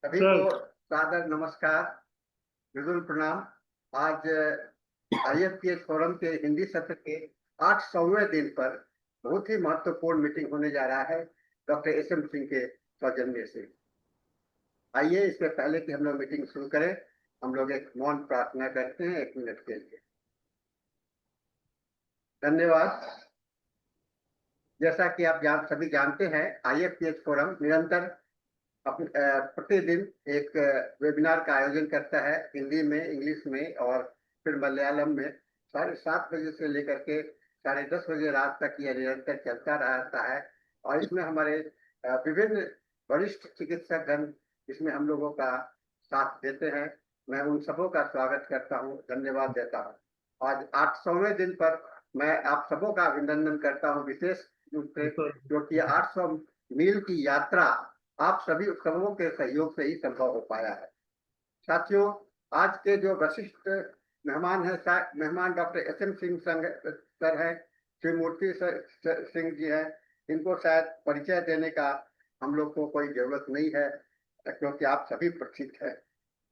सभी सर। को सादर नमस्कार, विदुर प्रणाम। आज IFPS फोरम के हिंदी सत्र के 800वें दिन पर बहुत ही महत्वपूर्ण मीटिंग होने जा रहा है डॉक्टर SM सिंह के सौजन्य से। आइए, इससे पहले कि हम लोग मीटिंग शुरू करें, हम लोग एक मौन प्रार्थना करते हैं 1 मिनट के लिए। धन्यवाद। जैसा कि आप सभी जानते हैं, IFPS फोरम निरंतर प्रतिदिन एक वेबिनार का आयोजन करता है, हिंदी में, इंग्लिश में और फिर मलयालम में। 7:30 बजे से लेकर के 10:30 बजे रात तक यह निरंतर चलता रहता है। और इसमें हमारे विभिन्न वरिष्ठ चिकित्सक गण इसमें हम लोगों का साथ देते हैं। मैं उन सबों का स्वागत करता हूँ, धन्यवाद देता हूँ। आज 800वें दिन पर मैं आप सबों का अभिनंदन करता हूँ, विशेष रूप से, क्योंकि 800 मील की यात्रा आप सभी उपक्रमों के सहयोग से ही संभव हो पाया है। साथियों, आज के जो वरिष्ठ मेहमान हैं, मेहमान डॉक्टर SM सिंह सर हैं, श्री मूर्ति सिंह जी हैं। इनको शायद परिचय देने का हम लोग को कोई जरूरत नहीं है, क्योंकि आप सभी परिचित हैं।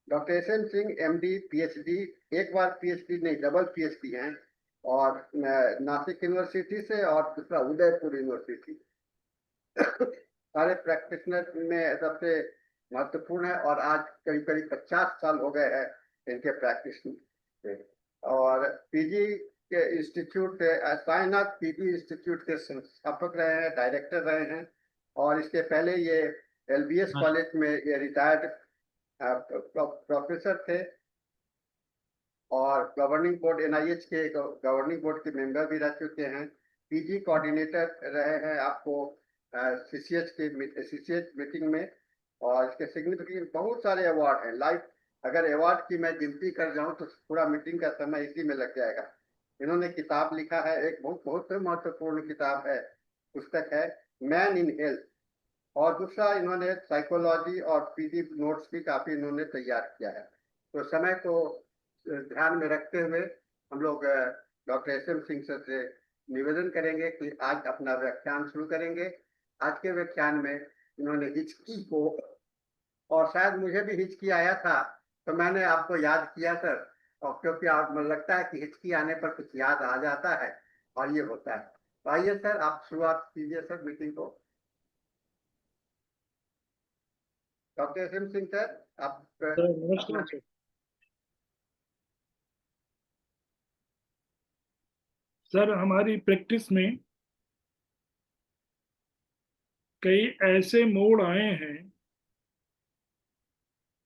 Doctor SM Singh MD PhD, एक बार PhD नहीं, डबल PhD हैं, और नासिक यूनिवर्सिटी से और दूसरा उदयपुर यूनिवर्सिटी। सारे प्रैक्टिशनर में सबसे महत्वपूर्ण है, और आज करीब करीब 50 साल हो गए हैं इनके प्रैक्टिस में। और PG के इंस्टीट्यूट, साईनाथ PG इंस्टीट्यूट के संस्थापक रहे हैं, डायरेक्टर रहे हैं। और इसके पहले ये LBS कॉलेज में ये रिटायर्ड प्रोफेसर थे, और गवर्निंग बोर्ड NIH के गवर्निंग बोर्ड के मेंबर भी रह चुके हैं। PG कोऑर्डिनेटर रहे हैं आपको CCH मीटिंग में। और इसके सिग्निफिकेंट बहुत सारे अवार्ड हैं। लाइफ अगर अवार्ड की मैं गिनती कर जाऊं तो पूरा मीटिंग का समय इसी में लग जाएगा। इन्होंने किताब लिखा है, एक बहुत बहुत महत्वपूर्ण किताब है, पुस्तक है मैन इन हेल्थ। और दूसरा, इन्होंने साइकोलॉजी और PG नोट्स भी काफी इन्होंने तैयार किया है। तो समय को ध्यान में रखते हुए हम लोग डॉक्टर SM सिंह सर से निवेदन करेंगे कि आज अपना व्याख्यान शुरू करेंगे। आज के व्याख्यान में इन्होंने हिचकी को, और शायद मुझे भी हिचकी आया था, तो मैंने आपको याद किया सर। और क्योंकि आप मुझे लगता है कि हिचकी आने पर कुछ याद आ जाता है, और ये होता है। तो आइए सर, आप शुरुआत कीजिए सर मीटिंग को। डॉक्टर SM सिंह सर, आप सर नमस्कार अपना। सर। सर, हमारी प्रैक्टिस में कई ऐसे मोड़ आए हैं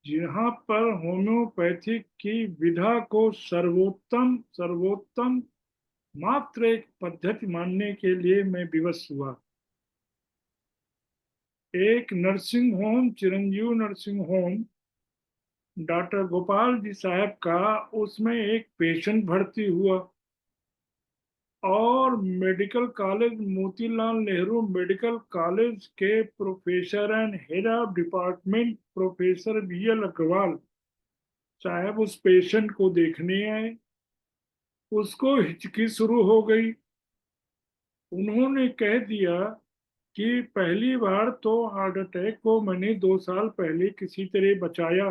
जहां पर होम्योपैथिक की विधा को सर्वोत्तम सर्वोत्तम मात्र एक पद्धति मानने के लिए मैं विवश हुआ। एक nursing home, Chiranjeev nursing home, doctor Gopal ji साहब का, उसमें एक पेशेंट भर्ती हुआ, और medical college, Motilal Nehru medical college के professor and head of department professor VL Agrawal साहब उस पेशेंट को देखने आए। उसको हिचकी शुरू हो गई। उन्होंने कह दिया कि पहली बार तो हार्ट अटैक को मैंने 2 साल पहले किसी तरह बचाया,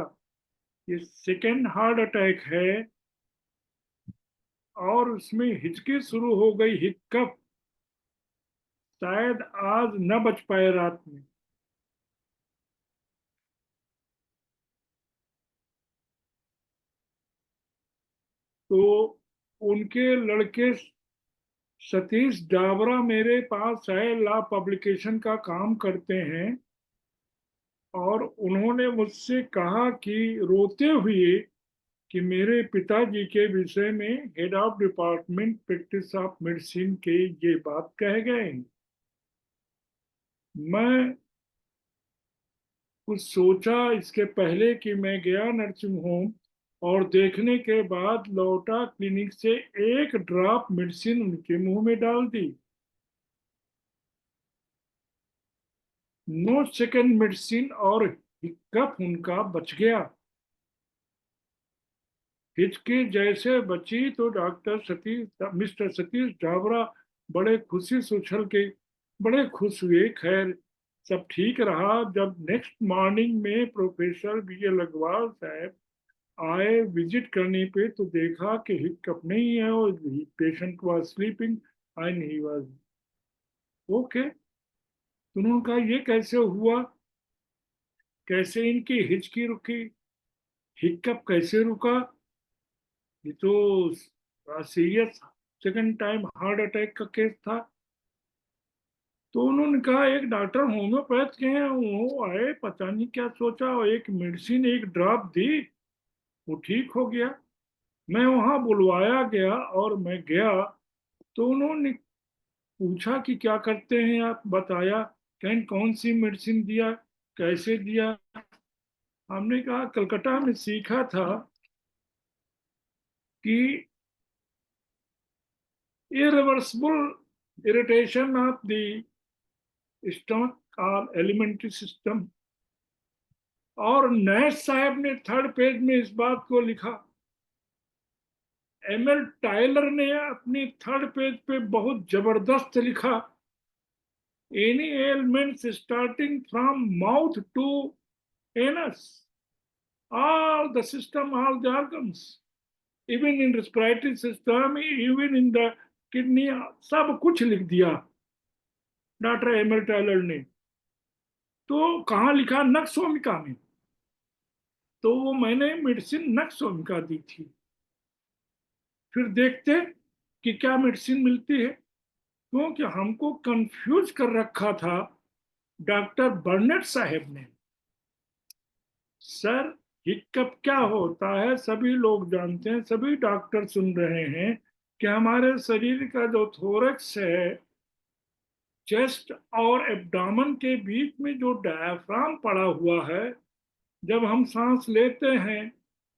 ये सेकेंड हार्ट अटैक है, और उसमें हिचकी शुरू हो गई, हिक्कप, शायद आज न बच पाए रात में। तो उनके लड़के सतीश डाबरा मेरे पास आए, लॉ पब्लिकेशन का काम करते हैं, और उन्होंने मुझसे कहा कि रोते हुए कि मेरे पिताजी के विषय में head of department practice of medicine के ये बात कह गए। मैं कुछ सोचा इसके पहले कि मैं गया नर्सिंग होम, और देखने के बाद लौटा क्लिनिक से, एक ड्रॉप मेडिसिन उनके मुंह में डाल दी। नो सेकेंड मेडिसिन, और हिक्कप उनका बच गया। हिचकी जैसे बची तो मिस्टर सतीश डाबरा बड़े खुशी से उछल के बड़े खुश हुए। खैर, सब ठीक रहा। जब नेक्स्ट मॉर्निंग में प्रोफेसर बी एल अग्रवाल साहब आए विजिट करने पे, तो देखा कि हिक्कप नहीं है और patient was sleeping and he was okay. तो उन्होंने कहा ये कैसे हुआ, कैसे इनकी हिचकी रुकी, हिक्कप कैसे रुका, ये तो serious second time heart attack का केस था। तो उन्होंने कहा एक डॉक्टर होम्योपैथ के हैं, वो आए, पता नहीं क्या सोचा, और एक मेडिसिन एक ड्रॉप दी, वो ठीक हो गया। मैं वहां बुलवाया गया और मैं गया, तो उन्होंने पूछा कि क्या करते हैं आप, बताया, कहीं कौन सी मेडिसिन दिया, कैसे दिया। हमने कहा कलकत्ता में सीखा था कि irreversible irritation of the stomach or alimentary system। और नैश साहब ने थर्ड पेज में इस बात को लिखा। एम एल टाइलर ने अपनी थर्ड पेज पे बहुत जबरदस्त लिखा, any elements starting from mouth to anus, all the system, all the organs, even in respiratory system, even in the kidney, सब कुछ लिख दिया डॉक्टर एम एल टाइलर ने। तो कहाँ लिखा, नक्सोमिका में। तो वो मैंने मेडिसिन नक्सोमिका दी थी। फिर देखते कि क्या मेडिसिन मिलती है, क्योंकि हमको कंफ्यूज कर रखा था डॉक्टर बर्नेट साहब ने। सर हिक्कप क्या होता है सभी लोग जानते हैं, सभी डॉक्टर सुन रहे हैं कि हमारे शरीर का जो थोरक्स है, चेस्ट और एब्डोमेन के बीच में जो डायफ्राम पड़ा हुआ है, जब हम सांस लेते हैं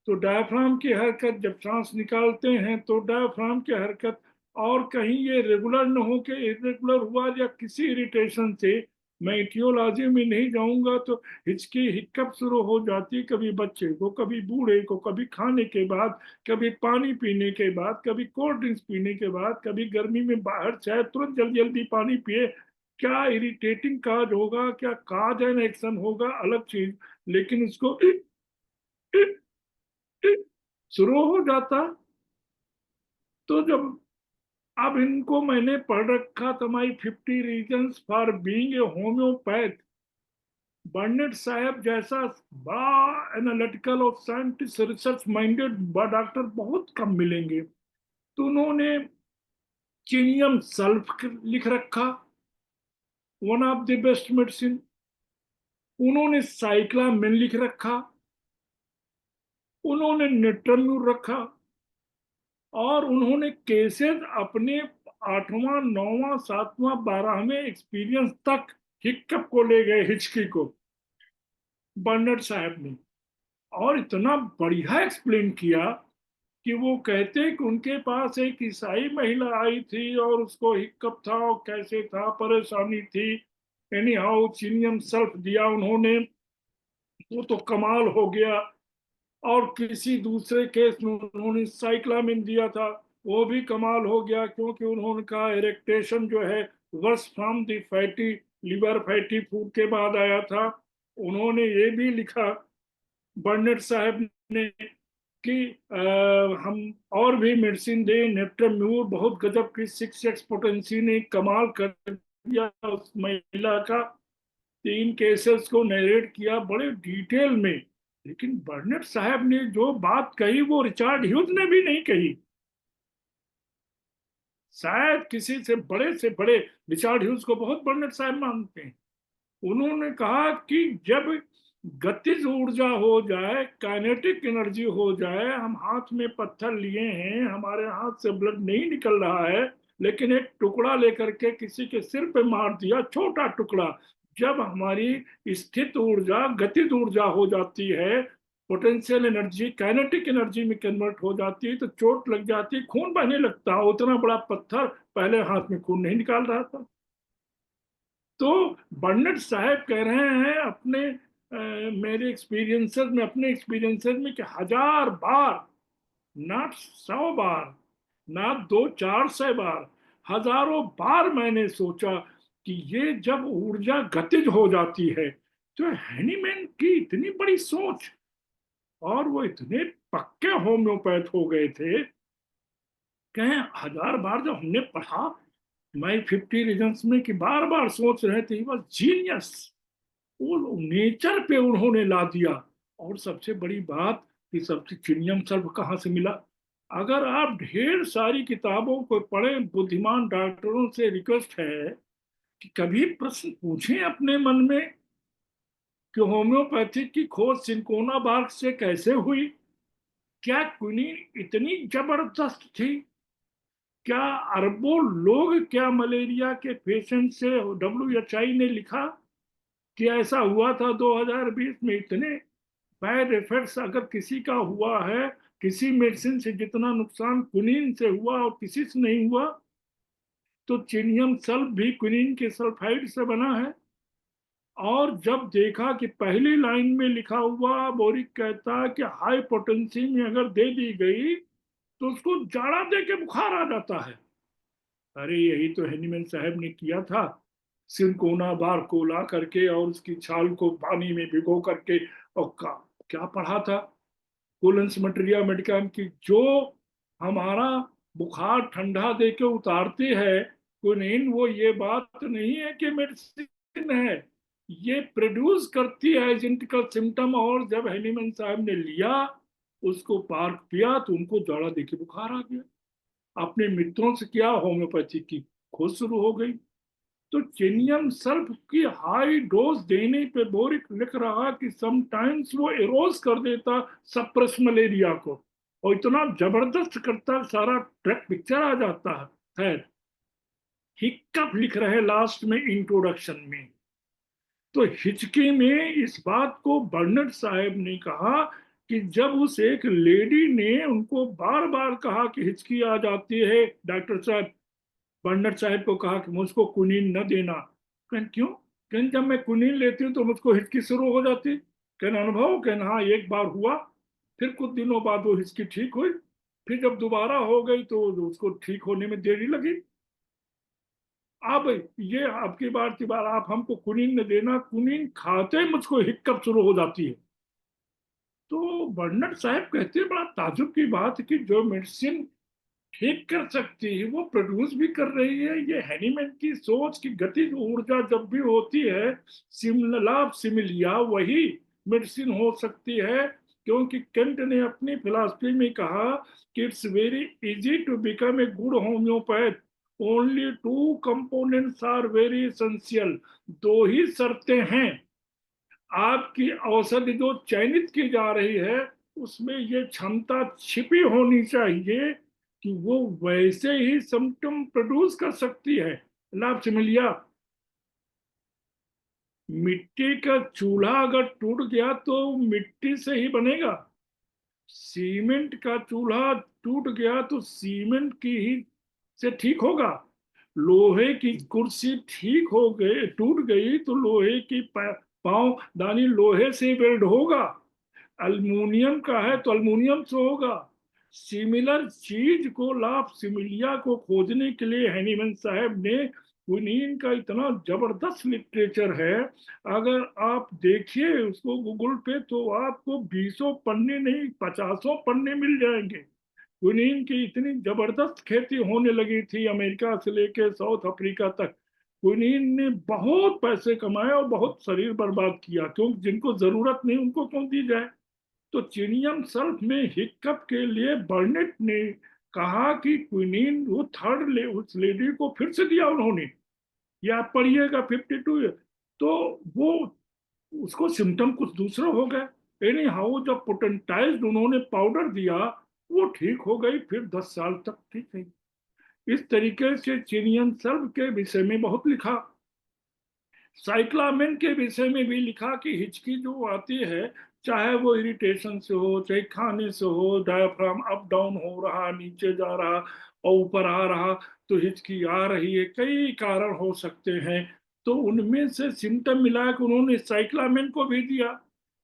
तो डायफ्राम की हरकत, जब सांस निकालते हैं तो डायफ्राम की हरकत, और कहीं ये रेगुलर न हो के इरेगुलर हुआ या किसी इरिटेशन से, मैं इटियोलॉजी में नहीं जाऊंगा, तो हिचकी हिक्कप शुरू हो जाती, कभी बच्चे को, कभी बूढ़े को, कभी खाने के बाद, कभी पानी पीने के बाद, कभी कोल्ड ड्रिंक्स पीने के बाद, कभी गर्मी में बाहर चाहे तुरंत जल्दी जल्दी पानी पिए। क्या इरिटेटिंग काज होगा, क्या काज एंड एक्शन होगा अलग चीज, लेकिन उसको शुरू हो जाता। तो जब अब इनको मैंने पढ़ रखा था, माई 50 reasons for being a homeopath, बर्नेट साहब जैसा बड़ा एनालिटिकल और साइंटिस्ट रिसर्च माइंडेड डॉक्टर बहुत कम मिलेंगे। तो उन्होंने चीनियम सल्फ लिख रखा, one of the best medicine. उन्होंने साइक्लामेन लिख रखा, उन्होंने नेट्रम्यूर रखा, और उन्होंने केसेस अपने 8वां 9वां 7वां 12वें एक्सपीरियंस तक हिक्कप को ले गए, हिचकी को, बर्नर्ड साहब ने। और इतना बढ़िया एक्सप्लेन किया कि वो कहते कि उनके पास एक ईसाई महिला आई थी और उसको हिक्कप था और कैसे था, परेशानी थी, एनी हाउ चीनियम सल्फ दिया उन्होंने, वो तो कमाल हो गया। और किसी दूसरे केस में उन्होंने साइक्लामिन दिया था, वो भी कमाल हो गया, क्योंकि उन्होंने कहा इरेक्टेशन जो है worse from the fatty liver, fatty food के बाद आया था। उन्होंने ये भी लिखा बर्नेट साहब ने कि हम और भी मेडिसिन दें, नेट्रम्यूर बहुत गजब की 6x पोटेंसी ने कमाल कर दिया उस महिला का। 3 केसेस को नरेट किया बड़े डिटेल में। लेकिन बर्नेट साहब ने जो बात कही वो रिचार्ड ह्यूज ने भी नहीं कही। शायद किसी से बड़े रिचार्ड ह्यूज को बहुत बर्नेट साहब मानते हैं। उन्होंने कहा कि जब गतिज ऊर्जा हो जाए, काइनेटिक एनर्जी हो जाए, हम हाथ में पत्थर लिए हैं, हमारे हाथ से ब्लड नहीं निकल रहा है, लेकिन एक टुकड़ा लेकर के किसी के सिर पे मार दिया, छोटा टुकड़ा, जब हमारी स्थित ऊर्जा गतिज ऊर्जा हो जाती है, पोटेंशियल एनर्जी काइनेटिक एनर्जी में कन्वर्ट हो जाती है, तो चोट लग जाती है, खून बहने लगता है। उतना बड़ा पत्थर, पहले हाथ में खून नहीं निकाल रहा था। तो बर्नेट साहब कह रहे हैं अपने मेरे एक्सपीरियंसेस में, अपने एक्सपीरियंसेस में, कि 1000 बार, नॉट 100 बार, नॉट 200-400 बार, हजारों बार मैंने सोचा कि ये जब ऊर्जा गतिज हो जाती है, तो हैनीमैन की इतनी बड़ी सोच, और वो इतने पक्के होम्योपैथ हो गए थे, कहें हजार बार जब हमने पढ़ा माई 50 रीजन्स में, कि बार बार सोच रहे थे, बस जीनियस, वो नेचर पे उन्होंने ला दिया। और सबसे बड़ी बात कि सबसे चिनियम सल्व कहाँ से मिला। अगर आप ढेर सारी किताबों को पढ़ें, बुद्धिमान डॉक्टरों से रिक्वेस्ट है कि कभी प्रश्न पूछें अपने मन में कि होम्योपैथी की खोज सिंकोना बार्क से कैसे हुई। क्या क्विनीन इतनी जबरदस्त थी? क्या अरबों लोग, क्या मलेरिया के पेशेंट से WHI ने लिखा कि ऐसा हुआ था 2020 में, इतने बैड इफेक्ट्स अगर किसी का हुआ है, किसी मेडिसिन से जितना नुकसान क्विनीन से हुआ और किसी से नहीं हुआ, तो चिनियम सल्फ भी क्विनीन के सल्फाइड से बना है। और जब देखा कि पहली लाइन में लिखा हुआ बोरिक कहता कि हाई पोटेंसी में अगर दे दी गई तो उसको जाड़ा दे के बुखार आ जाता है। अरे यही तो हैनीमैन साहब ने किया था, सिंकोना बार को ला करके और उसकी छाल को पानी में भिगो करके, और क्या पढ़ा था, कोलेंस मटेरिया मेडिकम की, जो हमारा बुखार ठंडा दे के उतारती है क्विनीन, वो ये बात नहीं है कि मेडिसिन है, ये प्रोड्यूस करती है आइडेंटिकल सिम्टम। और जब हैनीमैन साहब ने लिया, उसको पार्क पिया, तो उनको जाड़ा दे के बुखार आ गया। अपने मित्रों से किया, होम्योपैथी की खोज शुरू हो गई। तो चेनियम सल्फ की हाई डोज देने पे बोरिक लिख रहा कि समटाइम्स वो एरोज कर देता सप्रेस मलेरिया को, और इतना जबरदस्त करता, सारा ट्रैक पिक्चर आ जाता है। खैर, हिक्कप लिख रहे लास्ट में इंट्रोडक्शन में, तो हिचकी में इस बात को बर्नर्ड साहब ने कहा कि जब उस एक लेडी ने उनको बार बार कहा कि हिचकी आ जाती है, डॉक्टर साहब, बर्नर्ड साहब को कहा कि मुझको कुनीन न देना। कहन क्यों? कहन जब मैं कुनीन लेती हूँ तो मुझको हिचकी शुरू हो जाती। कहन अनुभव? कहन हाँ, एक बार हुआ, फिर कुछ दिनों बाद वो हिचकी ठीक हुई, फिर जब दोबारा हो गई तो उसको ठीक होने में देरी लगी। अब ये आपकी बार की बार आप हमको कुनीन न देना, कुनीन खाते ही मुझको हिक्कप शुरू हो जाती है। तो बर्नर्ड साहब कहते हैं, बड़ा ताजुब की बात कि जो मेडिसिन ठीक कर सकती है वो प्रोड्यूस भी कर रही है। ये हैनीमैन की सोच की गतिज ऊर्जा जब भी होती है, सिमिलाब सिमिलिया, वही मेडिसिन हो सकती है। क्योंकि केंट ने अपनी फिलॉसफी में कहा कि it's very easy to become a good homoeopath, only two components are very essential. दो ही शर्तें हैं आपकी औषधि जो चयनित की जा रही है, उसमें ये क्षमता छिपी होनी चाहिए कि वो वैसे ही सिम्टम प्रोड्यूस कर सकती है। लाभ समझ लिया? मिट्टी का चूल्हा अगर टूट गया तो मिट्टी से ही बनेगा। सीमेंट का चूल्हा टूट गया तो सीमेंट की ही से ठीक होगा। लोहे की कुर्सी ठीक हो गई, टूट गई तो लोहे की पांव दानी लोहे से वेल्ड होगा। अल्मीनियम का है तो अल्मीनियम से होगा। सिमिलर चीज को, लाभ सिमिलिया को खोजने के लिए हैनीमैन साहब ने, क्विनीन का इतना जबरदस्त लिटरेचर है, अगर आप देखिए उसको गूगल पे तो आपको 20 पन्ने नहीं 50 पन्ने मिल जाएंगे। क्विनीन की इतनी जबरदस्त खेती होने लगी थी अमेरिका से लेके साउथ अफ्रीका तक। क्विनीन ने बहुत पैसे कमाए और बहुत शरीर बर्बाद किया, क्योंकि जिनको जरूरत नहीं उनको क्यों दी जाए। तो चिनियम सल्फ में हिक्कप के लिए बर्नेट ने कहा कि क्विनीन, वो थर्ड उस लेडी को फिर से दिया उन्होंने, ये आप पढ़िएगा 52। तो वो, उसको सिम्टम कुछ दूसरा हो गए। एनी हाउ जब पोटेंटाइज उन्होंने पाउडर दिया, वो ठीक हो गई, फिर 10 साल तक ठीक है। इस तरीके से चिनियम सल्फ के विषय में बहुत लिखा। साइक्लामेन के विषय में भी लिखा कि हिचकी जो आती है, चाहे वो इरिटेशन से हो, चाहे खाने से हो, डायफ्राम अप डाउन हो रहा, नीचे जा रहा और ऊपर आ रहा, तो हिचकी आ रही है, कई कारण हो सकते हैं। तो उनमें से सिम्टम मिला के उन्होंने साइक्लामेन को भी दिया।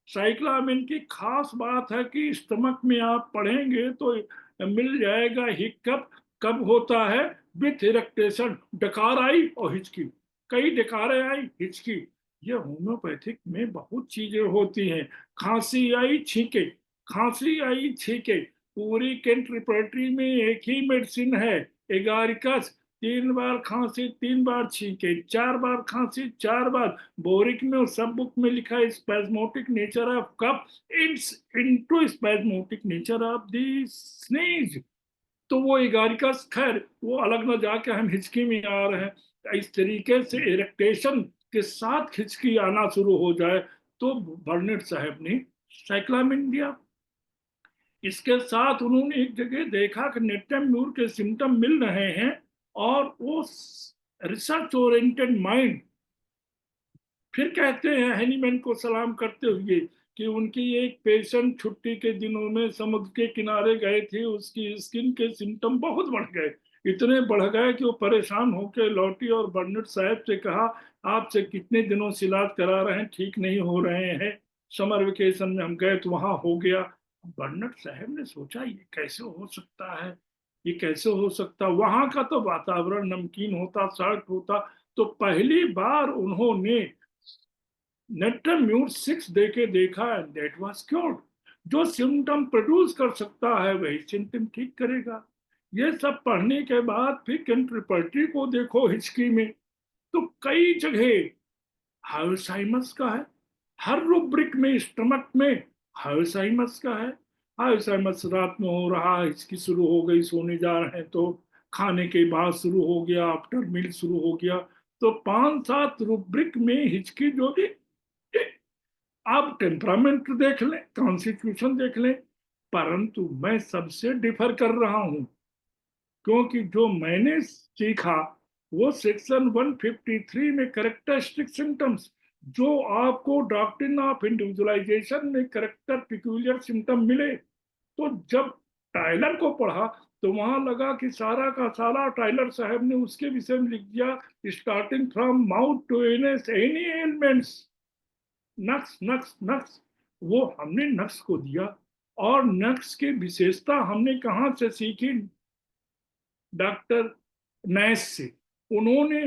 साइक्लामेन की खास बात है कि स्टमक में आप पढ़ेंगे तो मिल जाएगा हिक्कप कब होता है, विथ इरेक्टेशन, डकार आई और हिचकी। कई डकारें आई, हिचकी। ये होम्योपैथिक में बहुत चीजें होती हैं। खांसी आई, छींके, खांसी आई, छींके। पूरी कैंट रिपर्टरी में एक ही मेडिसिन है, एगारिकस। 3 बार खांसी, 3 बार छींके, 4 बार खांसी, 4 बार। बोरिक में और सब बुक में लिखा है spasmodic nature of cough it's into spasmodic nature of the sneeze. तो वो एगारिकस, खैर वो अलग ना जाके हम हिचकी में आ रहे हैं। इस तरीके से इरेक्टेशन के साथ हिचकी आना शुरू हो जाए तो बर्नेट साहब ने साइक्लामिन दिया। इसके साथ उन्होंने एक जगह देखा कि नेट्टम के सिम्टम मिल रहे हैं, और वो रिसर्च ओरिएंटेड माइंड, फिर कहते हैं हैनीमैन को सलाम करते हुए कि उनकी एक पेशेंट छुट्टी के दिनों में समुद्र के किनारे गए थे, उसकी स्किन के सिम्टम बहुत बढ़ गए, इतने बढ़ गए कि वो परेशान होकर लौटी और बर्नेट साहब से कहा, आपसे कितने दिनों से इलाज करा रहे हैं, ठीक नहीं हो रहे हैं, समर वेकेशन में हम गए तो वहां हो गया। बर्नेट साहब ने सोचा ये कैसे हो सकता है, ये कैसे हो सकता, वहां का तो वातावरण नमकीन होता, सर्द होता। तो पहली बार उन्होंने नेट्रम्यूट 6 देके देखा, दैट वाज क्योर्ड। जो सिम्टम प्रोड्यूस कर सकता है वही सिम्टम ठीक करेगा। ये सब पढ़ने के बाद फिर कंट्रीपर्टी को देखो हिचकी में, तो कई जगह हायोसाइमस का है, हर रूब्रिक में स्टमक में हायोसाइमस का है। हायोसाइमस रात में हो रहा है, हिचकी शुरू हो गई, सोने जा रहे हैं तो, खाने के बाद शुरू हो गया, आफ्टर मील शुरू हो गया। तो 5-7 रूब्रिक में हिचकी जो भी, आप टेम्परामेंट देख लें, कॉन्स्टिट्यूशन देख लें, परंतु मैं सबसे डिफर कर रहा हूं, क्योंकि जो मैंने सीखा वो सेक्शन 153 में करेक्टरिस्टिक सिम्टम्स, जो आपको डॉक्ट्रिन ऑफ इंडिविजुअलाइजेशन में करेक्टर पिक्यूलियर सिम्टम मिले। तो जब टाइलर को पढ़ा तो वहां लगा कि सारा का सारा टाइलर साहब ने उसके विषय में लिख दिया, starting from mouth to anus any elements, nux nux nux. वो हमने नक्स को दिया, और नक्स की विशेषता हमने कहां से सीखी, डॉक्टर नैस से। उन्होंने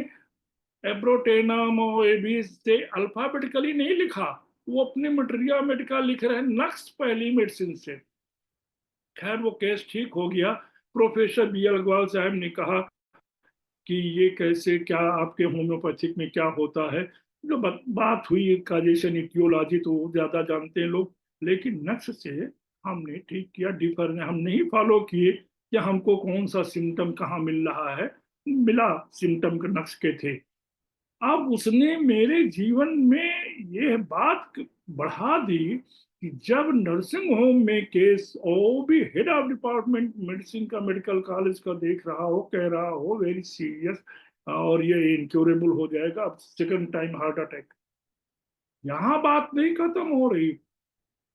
एब्रोटेनम और एबीज से अल्फाबेटिकली नहीं लिखा, वो अपने मटेरिया मेडिका लिख रहे हैं नक्स पहली मेडिसिन से। खैर वो केस ठीक हो गया। प्रोफेसर बी एल अग्रवाल साहब ने कहा कि ये कैसे, क्या आपके होम्योपैथिक में क्या होता है। जो बात हुई काजेशन इटियोलॉजी तो ज्यादा जानते हैं लोग, लेकिन नक्श से हमने ठीक किया, डिफर ने हम नहीं फॉलो किए कि हमको कौन सा सिम्टम कहाँ मिल रहा है, मिला सिम्टम के नक्श के थे। अब उसने मेरे जीवन में ये बात बढ़ा दी कि जब नर्सिंग होम में केस, और भी हेड ऑफ डिपार्टमेंट मेडिसिन का मेडिकल कॉलेज का देख रहा हो, कह रहा हो वेरी सीरियस और ये इनक्योरेबल हो जाएगा, अब सेकंड टाइम हार्ट अटैक, यहाँ बात नहीं खत्म हो रही।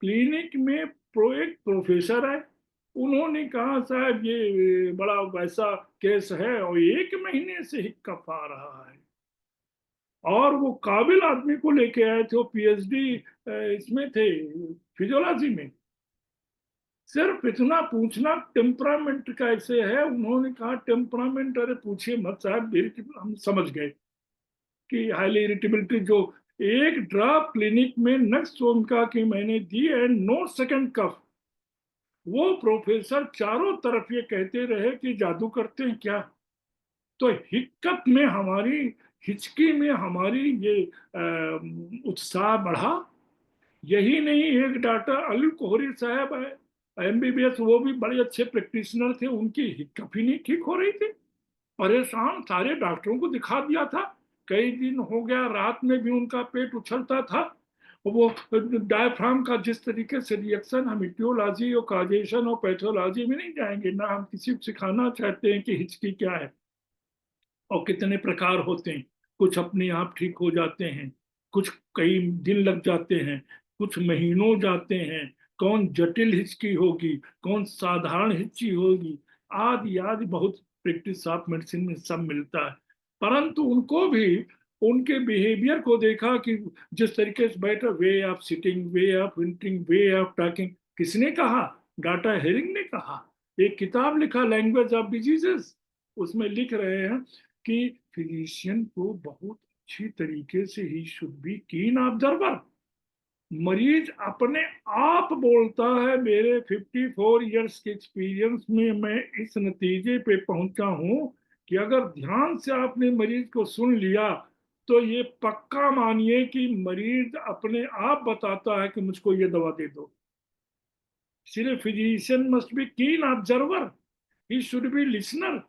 क्लिनिक में एक प्रोफेसर है, उन्होंने कहा साहब ये बड़ा वैसा केस है और 1 महीने से हिक्कप आ रहा है, और वो काबिल आदमी को लेके आए थे, वो पीएचडी इसमें थे, फिजियोलॉजी में। सिर्फ इतना पूछना टेम्परामेंट कैसे है, उन्होंने कहा टेम्परामेंट, अरे पूछिए मत साहब, हम समझ गए कि हाईली इरिटेबिलिटी। जो एक ड्रॉप क्लिनिक में नेक्स्ट का की मैंने दी एंड नो सेकंड कफ, वो प्रोफेसर चारों तरफ ये कहते रहे कि जादू करते हैं क्या। तो हिक्कत में हमारी, हिचकी में हमारी ये उत्साह बढ़ा। यही नहीं, एक डॉक्टर अली कोहरी साहब है एमबीबीएस, वो भी बड़े अच्छे प्रैक्टिशनर थे, उनकी हिक्कत ही नहीं ठीक हो रही थी, परेशान, सारे डॉक्टरों को दिखा दिया था, कई दिन हो गया, रात में भी उनका पेट उछलता था। वो डायफ्राम का जिस तरीके से रिएक्शन, हम इटियोलॉजी और काजेशन और पैथोलॉजी में नहीं जाएंगे ना, हम किसी को सिखाना चाहते हैं कि हिचकी क्या है और कितने प्रकार होते हैं। कुछ अपने आप ठीक हो जाते हैं, कुछ कई दिन लग जाते हैं, कुछ महीनों जाते हैं, कौन जटिल हिचकी होगी, कौन साधारण हिचकी होगी, आदि आदि बहुत प्रैक्टिस ऑफ मेडिसिन में सब मिलता है। परंतु उनको भी, उनके बिहेवियर को देखा कि जिस तरीके से बैठा, way of sitting, way of waiting, way of talking, किसने कहा, डाटा हेरिंग ने कहा। एक किताब लिखा लैंग्वेज ऑफ डिजीजेस, उसमें लिख रहे हैं कि फिजिशियन को बहुत अच्छी तरीके से ही शुड बी कीन ऑब्जर्वर। मरीज अपने आप बोलता है, मेरे 54 इयर्स के एक्सपीरियंस में मैं इस नतीजे पे पहुंचा हूं कि अगर ध्यान से आपने मरीज को सुन लिया तो ये पक्का मानिए कि मरीज अपने आप बताता है कि मुझको ये दवा दे दो। इसलिए फिजिशियन मस्ट बी कीन observer, he should be listener.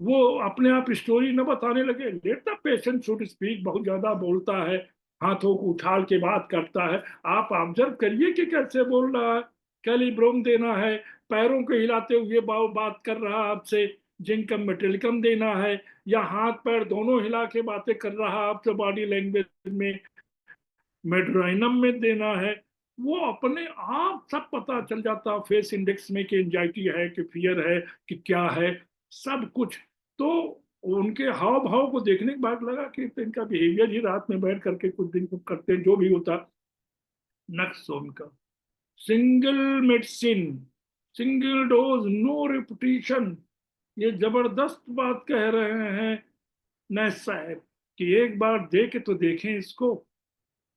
वो अपने आप स्टोरी न बताने लगे। Let the patient should speak, बहुत ज्यादा बोलता है, हाथों को उछाल के बात करता है, आप ऑब्जर्व करिए कि कैसे बोल रहा है। कैलिब्रोम देना है, पैरों को हिलाते हुए बात कर रहा है आपसे। जिंकम मेटेलिकम देना है, या हाथ पैर दोनों हिला के बातें कर रहा है आपसे बॉडी लैंग्वेज में। मेड्राइनम में देना है, वो अपने आप सब पता चल जाता फेस इंडेक्स में कि एंजाइटी है कि फियर है कि क्या है, सब कुछ। तो उनके हाव भाव को देखने के बाद लगा कि तो इनका बिहेवियर ही रात में बैठ करके कुछ दिन को करते हैं, जो भी होता। नेक्स्ट उनका single medicine, single dose, no repetition. ये जबरदस्त बात कह रहे हैं नैस साहब कि एक बार देखे तो देखें इसको।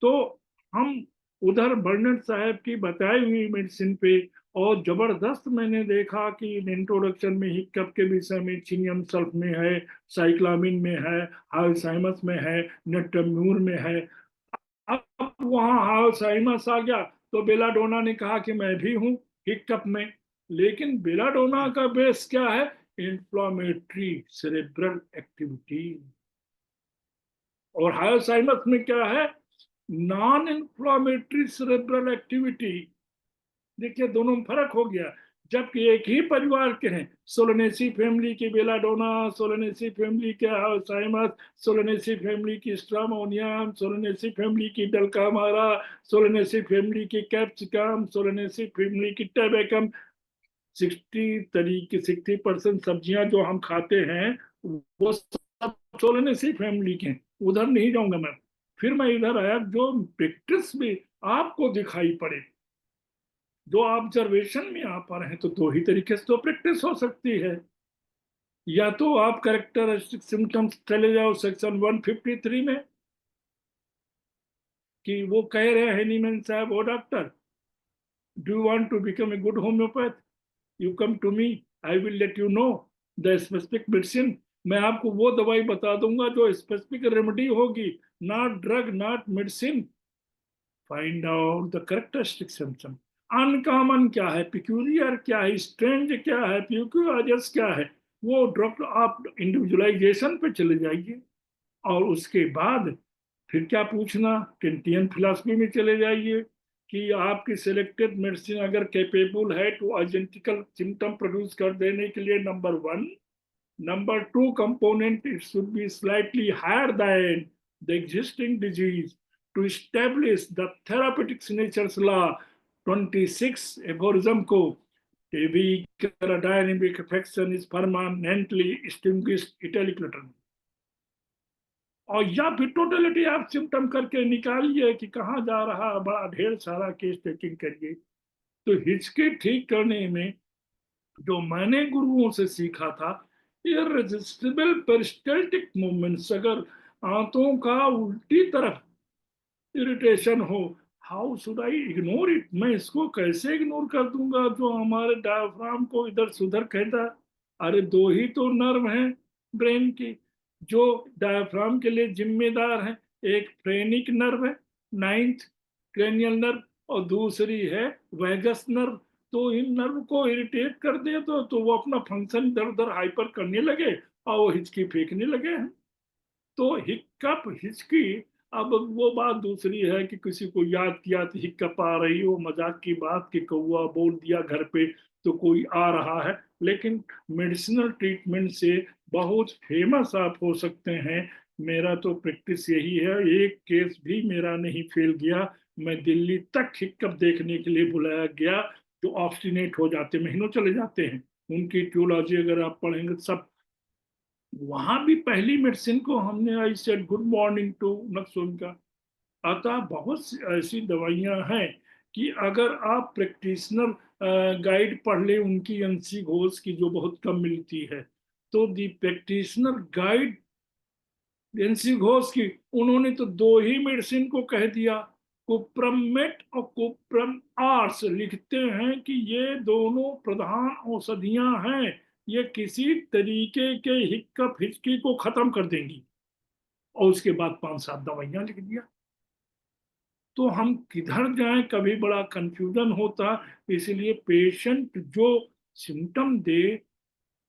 तो हम उधर बर्नट साहब की बताई हुई मेडिसिन पे, और जबरदस्त मैंने देखा कि इंट्रोडक्शन में हिक्कप के विषय में चिनियम सल्फ में है, साइक्लामिन में है, हालसाइमस में है, नेटम्यूर में है। अब वहां हालसाइमस आ गया तो बेलाडोना ने कहा कि मैं भी हूं हिक्कप में। लेकिन बेलाडोना का बेस क्या है? Inflammatory cerebral activity. और हालसाइमस में क्या है? Non inflammatory cerebral activity. देखिए दोनों में फर्क हो गया। जबकि एक ही परिवार के हैं, सोलोनेसी फैमिली की बेलाडोना, सोलोनेसी फैमिली के अल्जाइमर, सोलोनेसी फैमिली की स्ट्रामोनियम, सोलोनेसी फैमिली की डलकामारा, सोलोनेसी फैमिली की कैप्सिकम, सोलोनेसी फैमिली की टेबेकम। 60% सब्जियां जो हम खाते हैं वो सब सोलोनेसी फैमिली के हैं। उधर नहीं जाऊंगा मैं। फिर मैं इधर आया, जो प्रैक्टिस में आपको दिखाई पड़े, जो ऑब्जर्वेशन में आप आ रहे हैं, तो दो ही तरीके से तो प्रैक्टिस हो सकती है। या तो आप कैरेक्टरिस्टिक सिम्टम्स चले जाओ सेक्शन 153 में, कि वो कह रहे हैं नीमन साहब, oh doctor, do you want to become a good homeopath, you come to me, I will let you know the specific medicine. मैं आपको वो दवाई बता दूंगा जो स्पेसिफिक रेमेडी होगी, not drug not medicine. Find out the characteristic symptom. Uncommon क्या है, पिक्यूलियर क्या है, स्ट्रेंज क्या है, प्यूक्यूरियस क्या है, वो डॉक्टर आप इंडिविजुअलाइजेशन पे चले जाइए। और उसके बाद फिर क्या पूछना, कैंटियन फिलॉसफी में चले जाइए कि आपकी सिलेक्टेड मेडिसिन अगर कैपेबल है टू आइडेंटिकल सिम्टम प्रोड्यूस कर देने के लिए, number one. Number two component, it should be slightly higher than the existing disease to establish the therapeutic nature's law 26 aphorism को, a weak dynamic affection is permanently extinguished italic letter। और या फिर totality आप symptom करके निकालिए कि कहाँ जा रहा, बड़ा ढेर सारा केस टेकिंग करिए। तो हिचके ठीक करने में जो मैंने गुरुओं से सीखा था, इररेजिस्टिबल पेरिस्टल्टिक मूवमेंट्स, अगर आंतों का उल्टी तरफ इरिटेशन हो, how should I ignore it, मैं इसको कैसे इग्नोर कर दूंगा जो हमारे डायफ्राम को इधर से उधर कहता है। अरे दो ही तो नर्व हैं ब्रेन की जो डायफ्राम के लिए जिम्मेदार हैं। एक फ्रेनिक नर्व है, नाइन्थ क्रेनियल नर्व, और दूसरी है वैगस नर्व। तो इन नर्व को इरिटेट कर दे तो वो अपना फंक्शन इधर उधर हाइपर करने लगे और वो हिचकी फेंकने लगे हैं। तो हिक्कप हिचकी, अब वो बात दूसरी है कि किसी को याद किया तो हिक्कप आ रही हो, मजाक की बात कि कौआ बोल दिया घर पे तो कोई आ रहा है। लेकिन मेडिसिनल ट्रीटमेंट से बहुत फेमस आप हो सकते हैं। मेरा तो प्रैक्टिस यही है, एक केस भी मेरा नहीं फेल गया। मैं दिल्ली तक हिक्कप देखने के लिए बुलाया गया, जो ऑब्स्टिनेट हो जाते, महीनों चले जाते हैं। उनकी टियोलॉजी अगर आप पढ़ेंगे सब, वहां भी पहली मेडिसिन को हमने I said good morning to नक्सुन का। अतः बहुत सी ऐसी दवाइयां हैं कि अगर आप प्रैक्टिशनर गाइड पढ़ ले उनकी एनसी घोष की, जो बहुत कम मिलती है, तो दी प्रैक्टिशनर गाइड डेंसी घोष की, उन्होंने तो दो ही मेडिसिन को कह दिया, कुप्रमेट और कुप्रम आर्स, लिखते हैं कि ये दोनों प्रधान औषधियां हैं, ये किसी तरीके के हिक्कप हिचकी को खत्म कर देंगी, और उसके बाद 5-7 दवाइयां लिख दिया। तो हम किधर जाएं, कभी बड़ा कंफ्यूजन होता। इसलिए पेशेंट जो सिम्टम दे,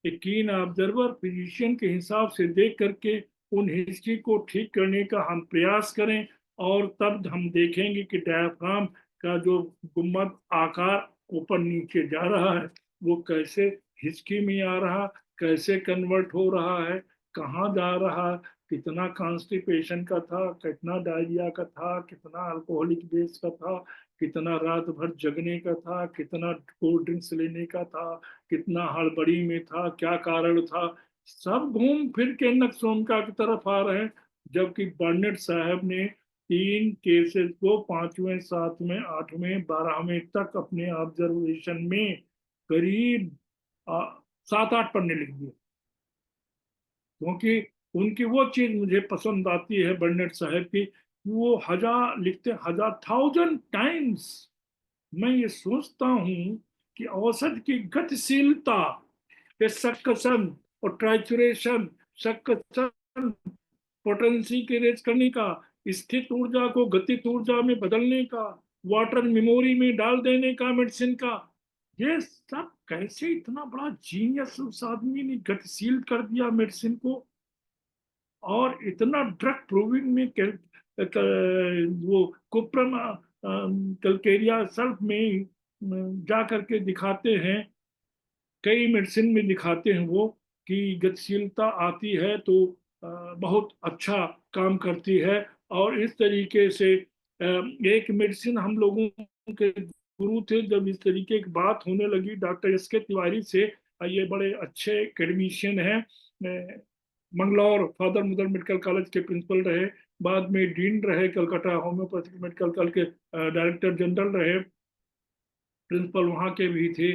एक कीन ऑब्जर्वर फिजिशियन के हिसाब से देख करके उन हिस्ट्री को ठीक करने का हम प्रयास करें, और तब हम देखेंगे कि डायफ्राम का जो गुम्बद आकार ऊपर नीचे जा रहा है वो कैसे हिस्ट्री में आ रहा, कैसे कन्वर्ट हो रहा है, कहाँ जा रहा, कितना कॉन्स्टिपेशन का था, कितना डायरिया का था, कितना अल्कोहलिक बेस का था, कितना रात भर जगने का था, कितना कोल्ड ड्रिंक्स लेने का था, कितना हड़बड़ी में था, क्या कारण था। सब घूम फिर के नक्सोमका की तरफ आ रहे हैं। जबकि बर्नेट साहब ने 3 केसेस को 5वें 7वें 8वें 12वें तक अपने ऑब्जर्वेशन में करीब 7-8 पन्ने लिख दिए। क्योंकि उनकी वो चीज मुझे पसंद आती है बर्नेट साहब की, वो हजार लिखते, 1000 टाइम्स। मैं ये सोचता हूँ कि औसत की गतिशीलता, ये सक्शन और ट्राइचुरेशन, सक्शन पोटेंसी के रेज करने का, स्थित ऊर्जा को गतित ऊर्जा में बदलने का, वाटर मेमोरी में डाल देने का मेडिसिन का, ये सब कैसे इतना बड़ा जीनियस उस आदमी ने गतिशील कर दिया मेडिसिन को। और इतना ड्रग प्रूविंग में वो कुप्रम कलकेरिया सल्फ में जा करके दिखाते हैं, कई मेडिसिन में दिखाते हैं वो, कि गतिशीलता आती है तो बहुत अच्छा काम करती है। और इस तरीके से एक मेडिसिन हम लोगों के गुरु थे, जब इस तरीके की बात होने लगी डॉक्टर एस के तिवारी से, ये बड़े अच्छे एकेडमिशियन हैं, Mangalore father mother medical college के प्रिंसिपल रहे, बाद में डीन रहे, कलकत्ता होम्योपैथिक मेडिकल कॉलेज के डायरेक्टर जनरल रहे, प्रिंसिपल वहाँ के भी थे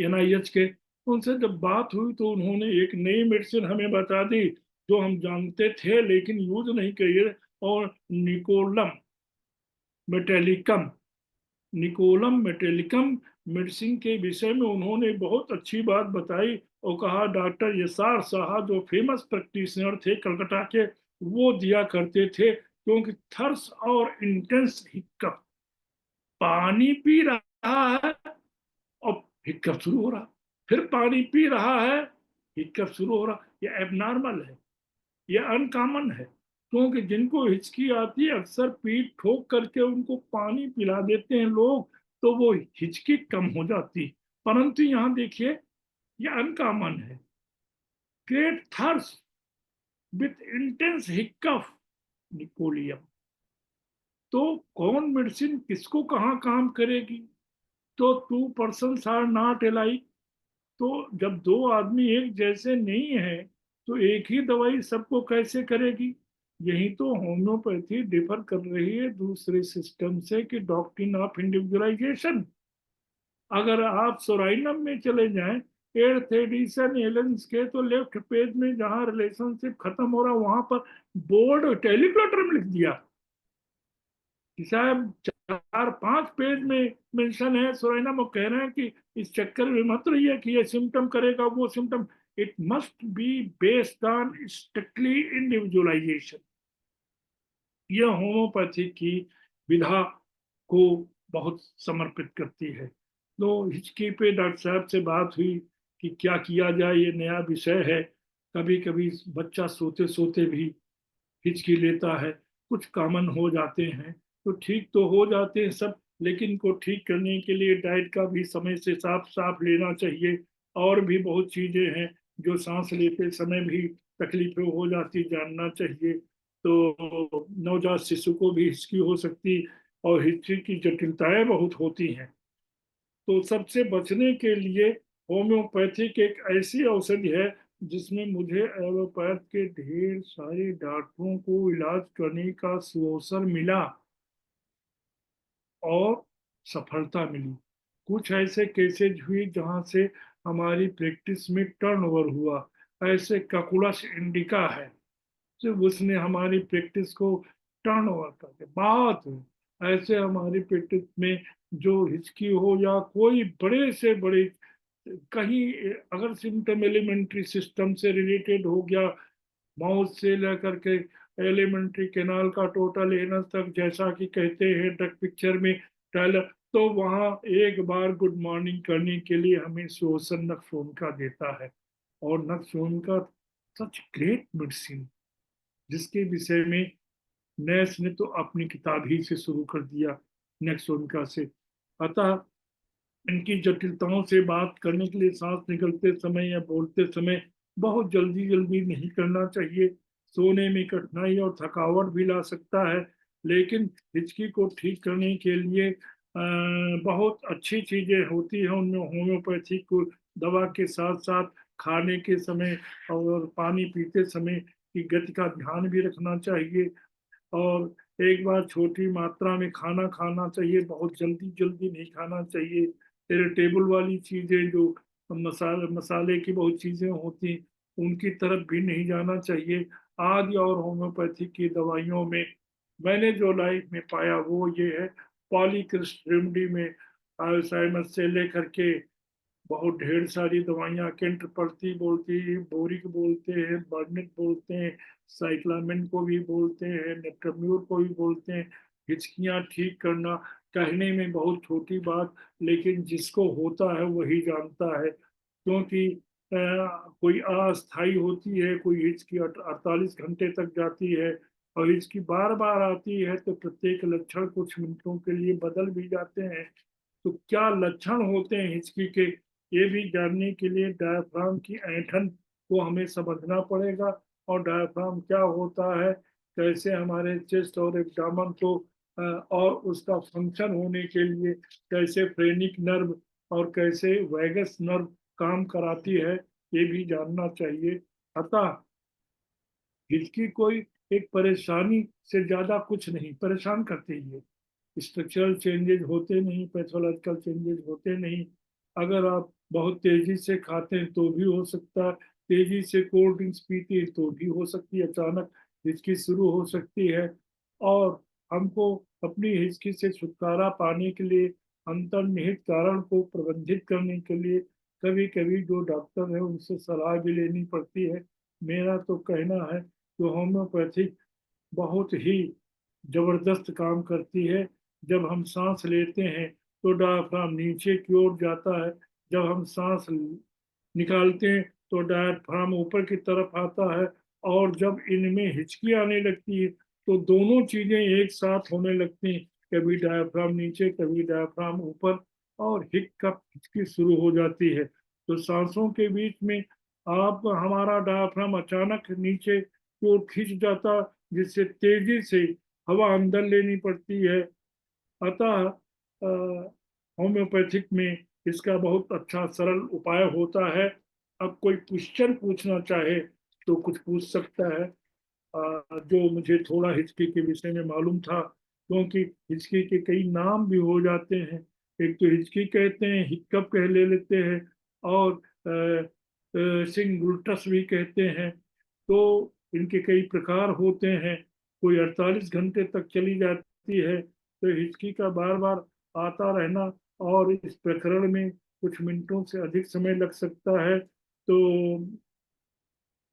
एनआईएच के। उनसे जब बात हुई तो उन्होंने एक नई मेडिसिन हमें बता दी जो हम जानते थे लेकिन यूज नहीं किए, और Niccolum metallicum, Niccolum metallicum medicine के विषय में उन्होंने बहुत अच्छी बात बताई, और कहा डॉक्टर यसार साहा जो फेमस प्रैक्टिशनर थे कलकत्ता के, वो दिया करते थे, क्योंकि थर्स और इंटेंस हिक्कप, पानी पी रहा है और हिक्कप शुरू हो रहा, फिर पानी पी रहा है, हिक्कप शुरू हो रहा, ये एबनॉर्मल है, ये अनकॉमन है। क्योंकि जिनको हिचकी आती है अक्सर पीठ ठोक करके उनको पानी पिला देते हैं लोग, तो वो हिचकी कम हो जाती। परंतु यहाँ देखिए, ये अनकॉमन है, ग्रेट थर्स विथ इंटेंस हिक्कफ, निकोलियम। तो कौन मेडिसिन किसको कहाँ काम करेगी? तो 2 पर्सन आर नॉट एलाइक। तो जब दो आदमी एक जैसे नहीं है तो एक ही दवाई सबको कैसे करेगी? यही तो होम्योपैथी डिफर कर रही है दूसरे सिस्टम से, कि डॉक्ट्रिन ऑफ इंडिविजुअलाइजेशन। अगर आप सोराइनम में चले जाएं, एट्थ एडिशन एलेंस के, तो लेफ्ट पेज में जहां रिलेशनशिप खत्म हो रहा वहां पर बोर्ड टेलीक्लोटर में लिख दिया कि साहब 4-5 पेज में मेंशन है सोराइनम, और कह रहे हैं कि इस चक्कर में मत रहिए कि ये सिम्टम करेगा वो symptom, it must be based on strictly individualisation. यह होम्योपैथी की विधा को बहुत समर्पित करती है। तो हिचकी पे डॉक्टर साहब से बात हुई कि क्या किया जाए, ये नया विषय है, कभी कभी बच्चा सोते सोते भी हिचकी लेता है, कुछ कॉमन हो जाते हैं तो ठीक तो हो जाते हैं सब, लेकिन इनको ठीक करने के लिए डाइट का भी समय से साफ साफ लेना चाहिए। और भी बहुत चीजें हैं जो सांस लेते समय भी तकलीफें हो जाती, जानना चाहिए। तो नवजात शिशु को भी हिचकी हो सकती, और हिचकी की जटिलताएं बहुत होती हैं। तो सबसे बचने के लिए होम्योपैथिक एक ऐसी औषधि है जिसमें मुझे एलोपैथ के ढेर सारे डॉक्टरों को इलाज करने का सुअवसर मिला और सफलता मिली। कुछ ऐसे केसेज हुई जहां से हमारी प्रैक्टिस में टर्नओवर हुआ। ऐसे ककुलस इंडिका है, सिर्फ उसने हमारी प्रैक्टिस को टर्न ओवर कर दिया। बहुत हुए ऐसे हमारी प्रैक्टिस में जो हिचकी हो या कोई बड़े से बड़े कहीं अगर सिम्टम एलिमेंट्री सिस्टम से रिलेटेड हो गया, माउथ से लेकर के एलिमेंट्री कैनाल का टोटल एनस तक, जैसा कि कहते हैं ड्रग पिक्चर में टेलर, तो वहां एक बार गुड मॉर्निंग करने के लिए हमें श्वसन नक्सोन का देता है। और नक्सोन का सच ग्रेट मेडिसिन, जिसके विषय में नैस ने तो अपनी किताब ही से शुरू कर दिया नेक्सोन का से। अतः इनकी जटिलताओं से बात करने के लिए सांस निकलते समय या बोलते समय बहुत जल्दी जल्दी नहीं करना चाहिए। सोने में कठिनाई और थकावट भी ला सकता है, लेकिन हिचकी को ठीक करने के लिए बहुत अच्छी चीजें होती हैं उनमें। होम्योपैथी को दवा के साथ साथ खाने के समय और पानी पीते समय की गति का ध्यान भी रखना चाहिए। और एक बार छोटी मात्रा में खाना खाना चाहिए, बहुत जल्दी जल्दी नहीं खाना चाहिए। इरिटेबल वाली चीजें जो मसाले मसाले की बहुत चीजें होती, उनकी तरफ भी नहीं जाना चाहिए। आदि और होम्योपैथी की दवाइयों में मैंने जो लाइफ में पाया वो ये है, पॉलीक्रिस्ट रेमडी में अल्जाइमर से लेकर के बहुत ढेर सारी दवाइयाँ, केंट्रप्रति बोलती है, बोरिक बोलते हैं, बर्निक बोलते हैं, साइक्लामिन को भी बोलते हैं, नेप्टम्यूर को भी बोलते हैं। हिचकियाँ ठीक करना कहने में बहुत छोटी बात, लेकिन जिसको होता है वही जानता है। क्योंकि कोई अस्थाई होती है, कोई हिचकी 48 घंटे तक जाती है, और हिचकी बार बार आती है तो प्रत्येक लक्षण कुछ मिनटों के लिए बदल भी जाते हैं। तो क्या लक्षण होते हैं हिचकी के, ये भी जानने के लिए डायफ्राम की ऐंठन को हमें समझना पड़ेगा। और डायफ्राम क्या होता है, कैसे हमारे चेस्ट और एब्डोमेन को और उसका फंक्शन होने के लिए कैसे फ्रेनिक नर्व और कैसे वैगस नर्व काम कराती है, ये भी जानना चाहिए। अतः हिचकी कोई एक परेशानी से ज्यादा कुछ नहीं परेशान करती है। स्ट्रक्चरल चेंजेस होते नहीं, पैथोलॉजिकल चेंजेस होते नहीं। अगर आप बहुत तेजी से खाते हैं तो भी हो सकता है, तेजी से कोल्ड ड्रिंक्स पीते हैं तो भी हो सकती है, अचानक हिचकी शुरू हो सकती है। और हमको अपनी हिचकी से छुटकारा पाने के लिए, अंतर्निहित कारण को प्रबंधित करने के लिए कभी कभी जो डॉक्टर है उनसे सलाह भी लेनी पड़ती है। मेरा तो कहना है कि होम्योपैथिक बहुत ही जबरदस्त काम करती है। जब हम सांस लेते हैं तो डायफ्राम नीचे की ओर जाता है, जब हम सांस निकालते हैं तो डायफ्राम ऊपर की तरफ आता है। और जब इनमें हिचकी आने लगती है तो दोनों चीजें एक साथ होने लगती हैं, कभी डायफ्राम नीचे कभी डायफ्राम ऊपर, और हिचकप हिचकी शुरू हो जाती है। तो सांसों के बीच में आप हमारा डायफ्राम अचानक नीचे की ओर खींच जाता, जिससे तेजी से हवा अंदर लेनी पड़ती है। अतः होम्योपैथिक में इसका बहुत अच्छा सरल उपाय होता है। अब कोई क्वेश्चन पूछना चाहे तो कुछ पूछ सकता है, जो मुझे थोड़ा हिचकी के विषय में मालूम था। क्योंकि हिचकी के कई नाम भी हो जाते हैं, एक तो हिचकी कहते हैं, हिक्कप कह ले लेते हैं, और सिंगुल्टस भी कहते हैं। तो इनके कई प्रकार होते हैं। कोई 48 घंटे तक चली जाती है, तो हिचकी का बार बार आता रहना और इस प्रकरण में कुछ मिनटों से अधिक समय लग सकता है। तो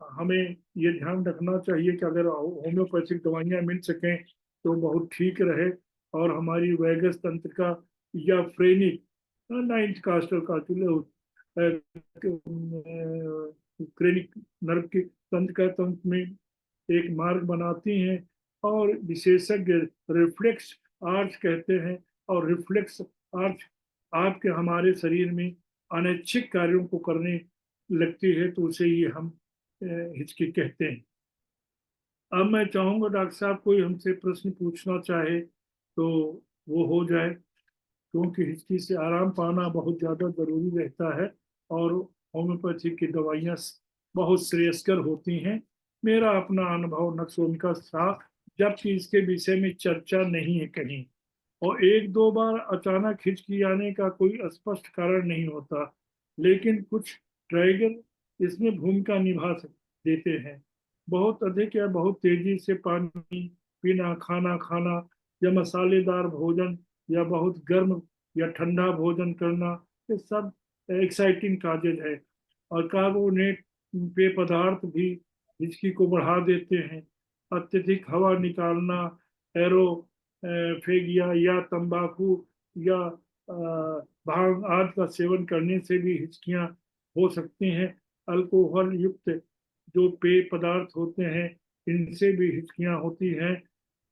हमें ये ध्यान रखना चाहिए कि अगर होम्योपैथिक दवाइयाँ मिल सकें तो बहुत ठीक रहे, और हमारी वैगस तंत्र का या फ्रेनिक नाइन्थ कास्टल का क्रेनिक नर्व के तंत्र का तंत्र में एक मार्ग बनाती हैं। और विशेषज्ञ रिफ्लेक्स आर्च कहते हैं, और रिफ्लेक्स आर्च आपके हमारे शरीर में अनैच्छिक कार्यों को करने लगती है, तो उसे ही हम हिचकी कहते हैं। अब मैं चाहूंगा डॉक्टर साहब कोई हमसे प्रश्न पूछना चाहे तो वो हो जाए, क्योंकि हिचकी से आराम पाना बहुत ज़्यादा ज़रूरी रहता है। और होम्योपैथी की दवाइयाँ बहुत श्रेयस्कर होती हैं। मेरा अपना अनुभव नक्सोन का था, जबकि इसके विषय में चर्चा नहीं है कहीं। और एक दो बार अचानक हिचकी आने का कोई स्पष्ट कारण नहीं होता, लेकिन कुछ ट्रिगर इसमें भूमिका निभा देते हैं। बहुत अधिक या बहुत तेजी से पानी पीना, खाना खाना या मसालेदार भोजन या बहुत गर्म या ठंडा भोजन करना, ये सब एक्साइटिंग काजेज है। और कार्बोनेट पेय पदार्थ भी हिचकी को बढ़ा देते हैं। अत्यधिक हवा निकालना, एरोफेगिया या तंबाकू या भांग आदि का सेवन करने से भी हिचकियां हो सकती हैं। अल्कोहल युक्त जो पेय पदार्थ होते हैं, इनसे भी हिचकियां होती हैं।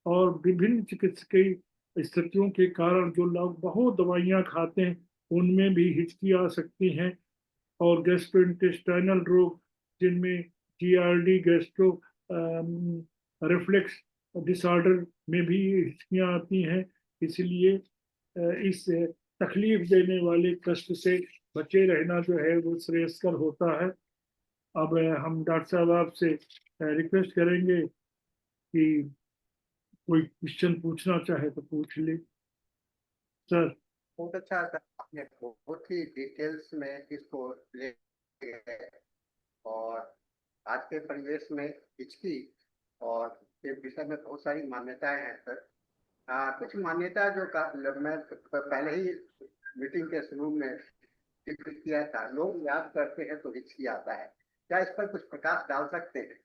और विभिन्न चिकित्सकीय स्थितियों के कारण जो लोग बहुत दवाइयां खाते हैं, उनमें भी हिचकी आ सकती हैं। और गैस्ट्रोइंटेस्टाइनल रोग, जिनमें जीआरडी, गैस्ट्रो रिफ्लेक्स डिसऑर्डर में भी हिचकियां आती हैं। इसलिए इस तकलीफ देने वाले कष्ट से बचे रहना जो है वो श्रेयस्कर होता है। अब हम डॉक्टर साहब आपसे रिक्वेस्ट करेंगे कि कोई क्वेश्चन पूछना चाहे तो पूछ ले सर। बहुत अच्छा सर, आपने बहुत ही डिटेल्स में इसको ले गए। और आज के परिवेश में हिचकी और के विषय में बहुत सारी मान्यताएं हैं सर। कुछ मान्यता जो मैं पहले ही मीटिंग के शुरू में जिक्र किया था, लोग याद करते हैं तो हिचकी आता है। क्या इस पर कुछ प्रकाश डाल सकते हैं?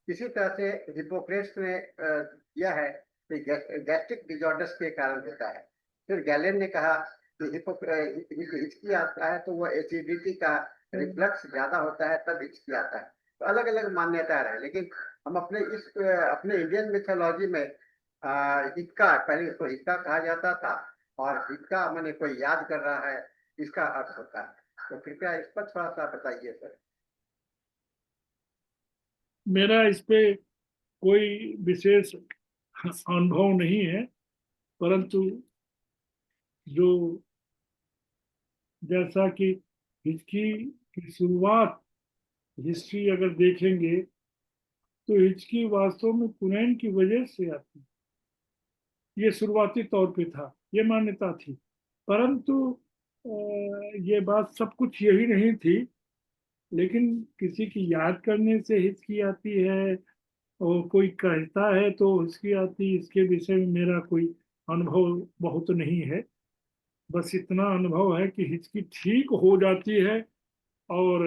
किसी तरह से हिपोक्रेट्स ने दिया है कि गैस्ट्रिक डिजॉर्डर्स के कारण होता है। फिर गैलेन ने कहा कि हिचकी आता है तो वो एसिडिटी का रिफ्लक्स ज्यादा होता है, तब हिचकी आता है। तो अलग अलग मान्यता रहे, लेकिन हम अपने इंडियन मिथोलॉजी में हिक्का, पहले इसको हिक्का कहा जाता था, और हिक्का माने कोई याद कर रहा है, इसका अर्थ होता है। तो कृपया इस पर थोड़ा सा बताइए सर। मेरा इस पे कोई विशेष अनुभव नहीं है, परंतु जो जैसा कि हिचकी की शुरुआत, हिस्ट्री अगर देखेंगे तो हिचकी वास्तव में कुरैन की वजह से आती, ये शुरुआती तौर पे था, ये मान्यता थी। परंतु ये बात सब कुछ यही नहीं थी, लेकिन किसी की याद करने से हिचकी आती है और कोई कहता है तो हिचकी आती, इसके विषय में मेरा कोई अनुभव बहुत नहीं है। बस इतना अनुभव है कि हिचकी ठीक हो जाती है। और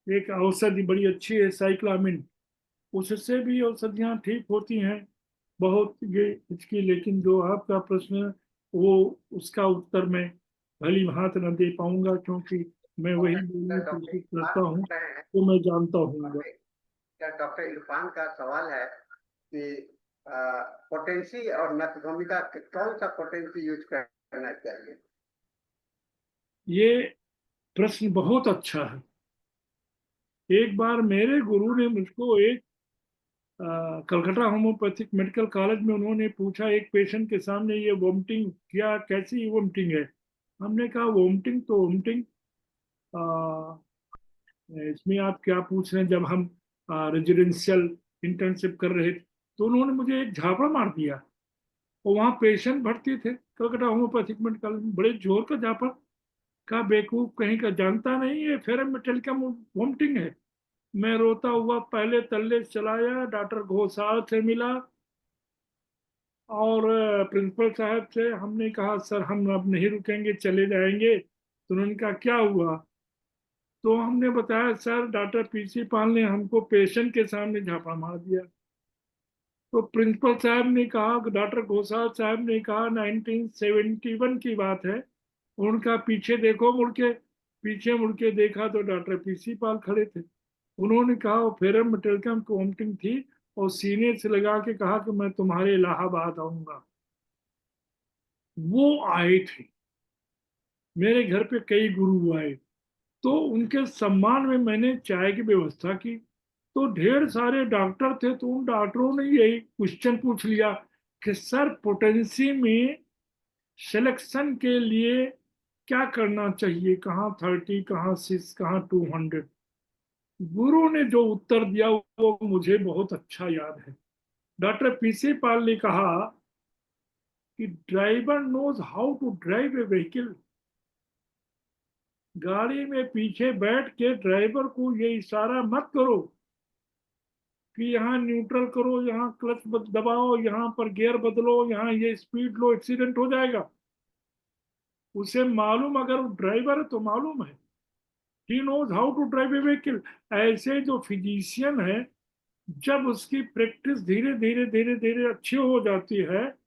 एक औषधि बड़ी अच्छी है साइक्लामिन, उससे भी औषधियाँ ठीक होती हैं बहुत ये हिचकी। लेकिन जो आपका प्रश्न है, वो उसका उत्तर मैं भली भांति न दे पाऊंगा, क्योंकि मैं वही बोलने की डॉक्टर कोशिश इरफान करता हूँ पूछ रहे हैं, तो मैं जानता हूँ। क्या डॉक्टर इरफान का सवाल है कि पोटेंसी और नक्सभूमि का कौन सा पोटेंसी यूज करना चाहिए? ये प्रश्न बहुत अच्छा है। एक बार मेरे गुरु ने मुझको एक कलकत्ता होम्योपैथिक मेडिकल कॉलेज में उन्होंने पूछा, एक पेशेंट के सामने, ये वोमिटिंग क्या, कैसी वोमिटिंग है? हमने कहा वोमिटिंग तो वोमिटिंग, इसमें आप क्या पूछ रहे हैं? जब हम रेजिडेंशियल इंटर्नशिप कर रहे थे तो उन्होंने मुझे एक झापड़ मार दिया। और वहाँ पेशेंट भर्ती थे कलकत्ता होम्योपैथिक मेडिकल कॉलेज में, बड़े जोर का झापड़। का बेवकूफ कहीं का, जानता नहीं है फेरम मेटल का वोमिटिंग है। मैं रोता हुआ पहले तल्ले चलाया, डॉक्टर घोषाल से मिला और प्रिंसिपल साहब से। हमने कहा सर हम अब नहीं रुकेंगे, चले जाएंगे। तो उन्होंने कहा क्या हुआ? तो हमने बताया सर डॉक्टर पीसी पाल ने हमको पेशेंट के सामने झापा मार दिया। तो प्रिंसिपल साहब ने कहा, डॉक्टर घोषाल साहब ने कहा 1971 की बात है। उनका पीछे देखो मुड़ के, पीछे मुड़ के देखा तो डॉक्टर पीसी पाल खड़े थे। उन्होंने कहा वो फेरम मेटेल्कम वोमिटिंग थी, और सीने से लगा के कहा कि मैं तुम्हारे इलाहाबाद आऊंगा। वो आए थे, मेरे घर पे कई गुरु आए, तो उनके सम्मान में मैंने चाय की व्यवस्था की। तो ढेर सारे डॉक्टर थे, तो उन डॉक्टरों ने यही क्वेश्चन पूछ लिया कि सर पोटेंसी में सिलेक्शन के लिए क्या करना चाहिए, कहाँ 30, कहाँ 6, कहाँ 200? गुरु ने जो उत्तर दिया वो मुझे बहुत अच्छा याद है। डॉक्टर पीसी पाल ने कहा कि driver knows how to drive a vehicle, गाड़ी में पीछे बैठ के ड्राइवर को ये इशारा मत करो कि यहाँ न्यूट्रल करो, यहाँ क्लच दबाओ, यहाँ पर गियर बदलो, यहाँ ये स्पीड लो, एक्सीडेंट हो जाएगा। उसे मालूम, अगर वो ड्राइवर है तो मालूम है, he knows how to drive a vehicle. ऐसे जो फिजिशियन है, जब उसकी प्रैक्टिस धीरे धीरे धीरे धीरे अच्छी हो जाती है,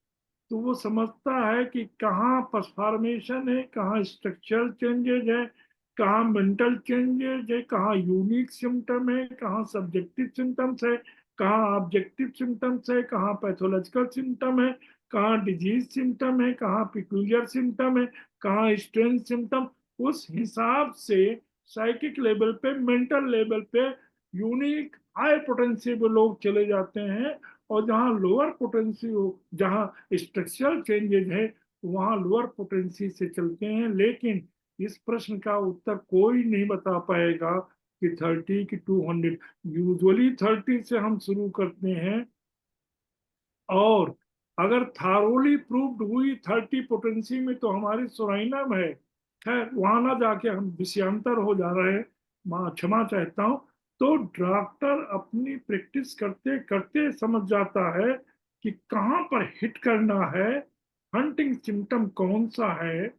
तो वो समझता है कि कहाँ परफॉर्मेशन है, कहाँ स्ट्रक्चरल चेंजेज है, कहाँ मेंटल चेंजेज है, कहाँ यूनिक सिम्टम है, कहाँ सब्जेक्टिव सिम्टम्स है, कहाँ ऑब्जेक्टिव सिम्टम्स है, कहाँ पैथोलॉजिकल सिम्टम है, कहाँ डिजीज सिम्टम है, कहाँ पिक्यूलियर सिम्टम है, कहाँ स्ट्रेंथ सिम्टम। उस हिसाब से साइकिक लेवल पे, मेंटल लेवल पे यूनिक हाई पोटेंसी पे लोग चले जाते हैं। और जहाँ लोअर पोटेंसी हो, जहाँ स्ट्रक्चरल चेंजेस है, वहाँ लोअर पोटेंसी से चलते हैं। लेकिन इस प्रश्न का उत्तर कोई नहीं बता पाएगा कि 30 की 200। यूजुअली 30 से हम शुरू करते हैं, और अगर थारोली प्रूव्ड हुई 30 पोटेंसी में तो हमारी सुराइनम है। खैर, वहां ना जाके हम विषयांतर हो जा रहे हैं, माँ क्षमा चाहता हूँ। तो डॉक्टर अपनी प्रैक्टिस करते करते समझ जाता है कि कहाँ पर हिट करना है, हंटिंग सिम्टम कौन सा है,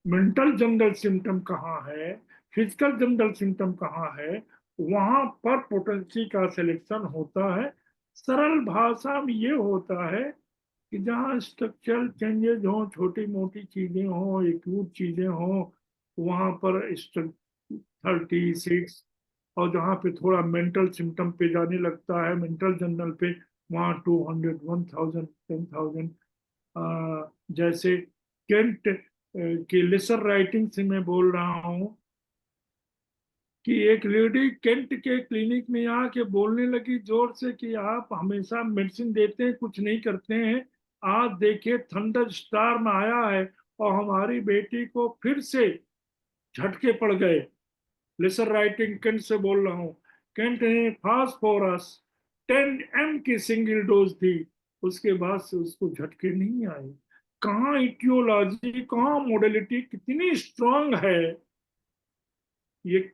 मेंटल जनरल सिम्टम कहाँ है, फिजिकल जनरल सिम्टम कहाँ है। वहां पर पोटेंसी का सिलेक्शन होता है। सरल भाषा में ये होता है कि जहाँ स्ट्रक्चरल चेंजेस हो, छोटी मोटी चीजें हो, एक्यूट चीजें हो, वहां पर 36। और जहाँ पे थोड़ा मेंटल सिम्टम पे जाने लगता है, मेंटल जनरल पे, वहाँ 200, 1000, 10,000। जैसे केंट की लेसर राइटिंग से मैं बोल रहा हूँ कि एक लेडी केंट के क्लिनिक में आके बोलने लगी जोर से कि आप हमेशा मेडिसिन देते हैं, कुछ नहीं करते हैं। आज देखिए थंडर स्टार्म आया है और हमारी बेटी को फिर से झटके पड़ गए। लेसर राइटिंग केंट से बोल रहा हूँ। केंट ने फास्फोरस 10 m की सिंगल डोज दी, उसके बाद से उसको झटके नहीं आए। कहाँ इटियोलॉजी, कहाँ मोडेलिटी कितनी स्ट्रांग है, ये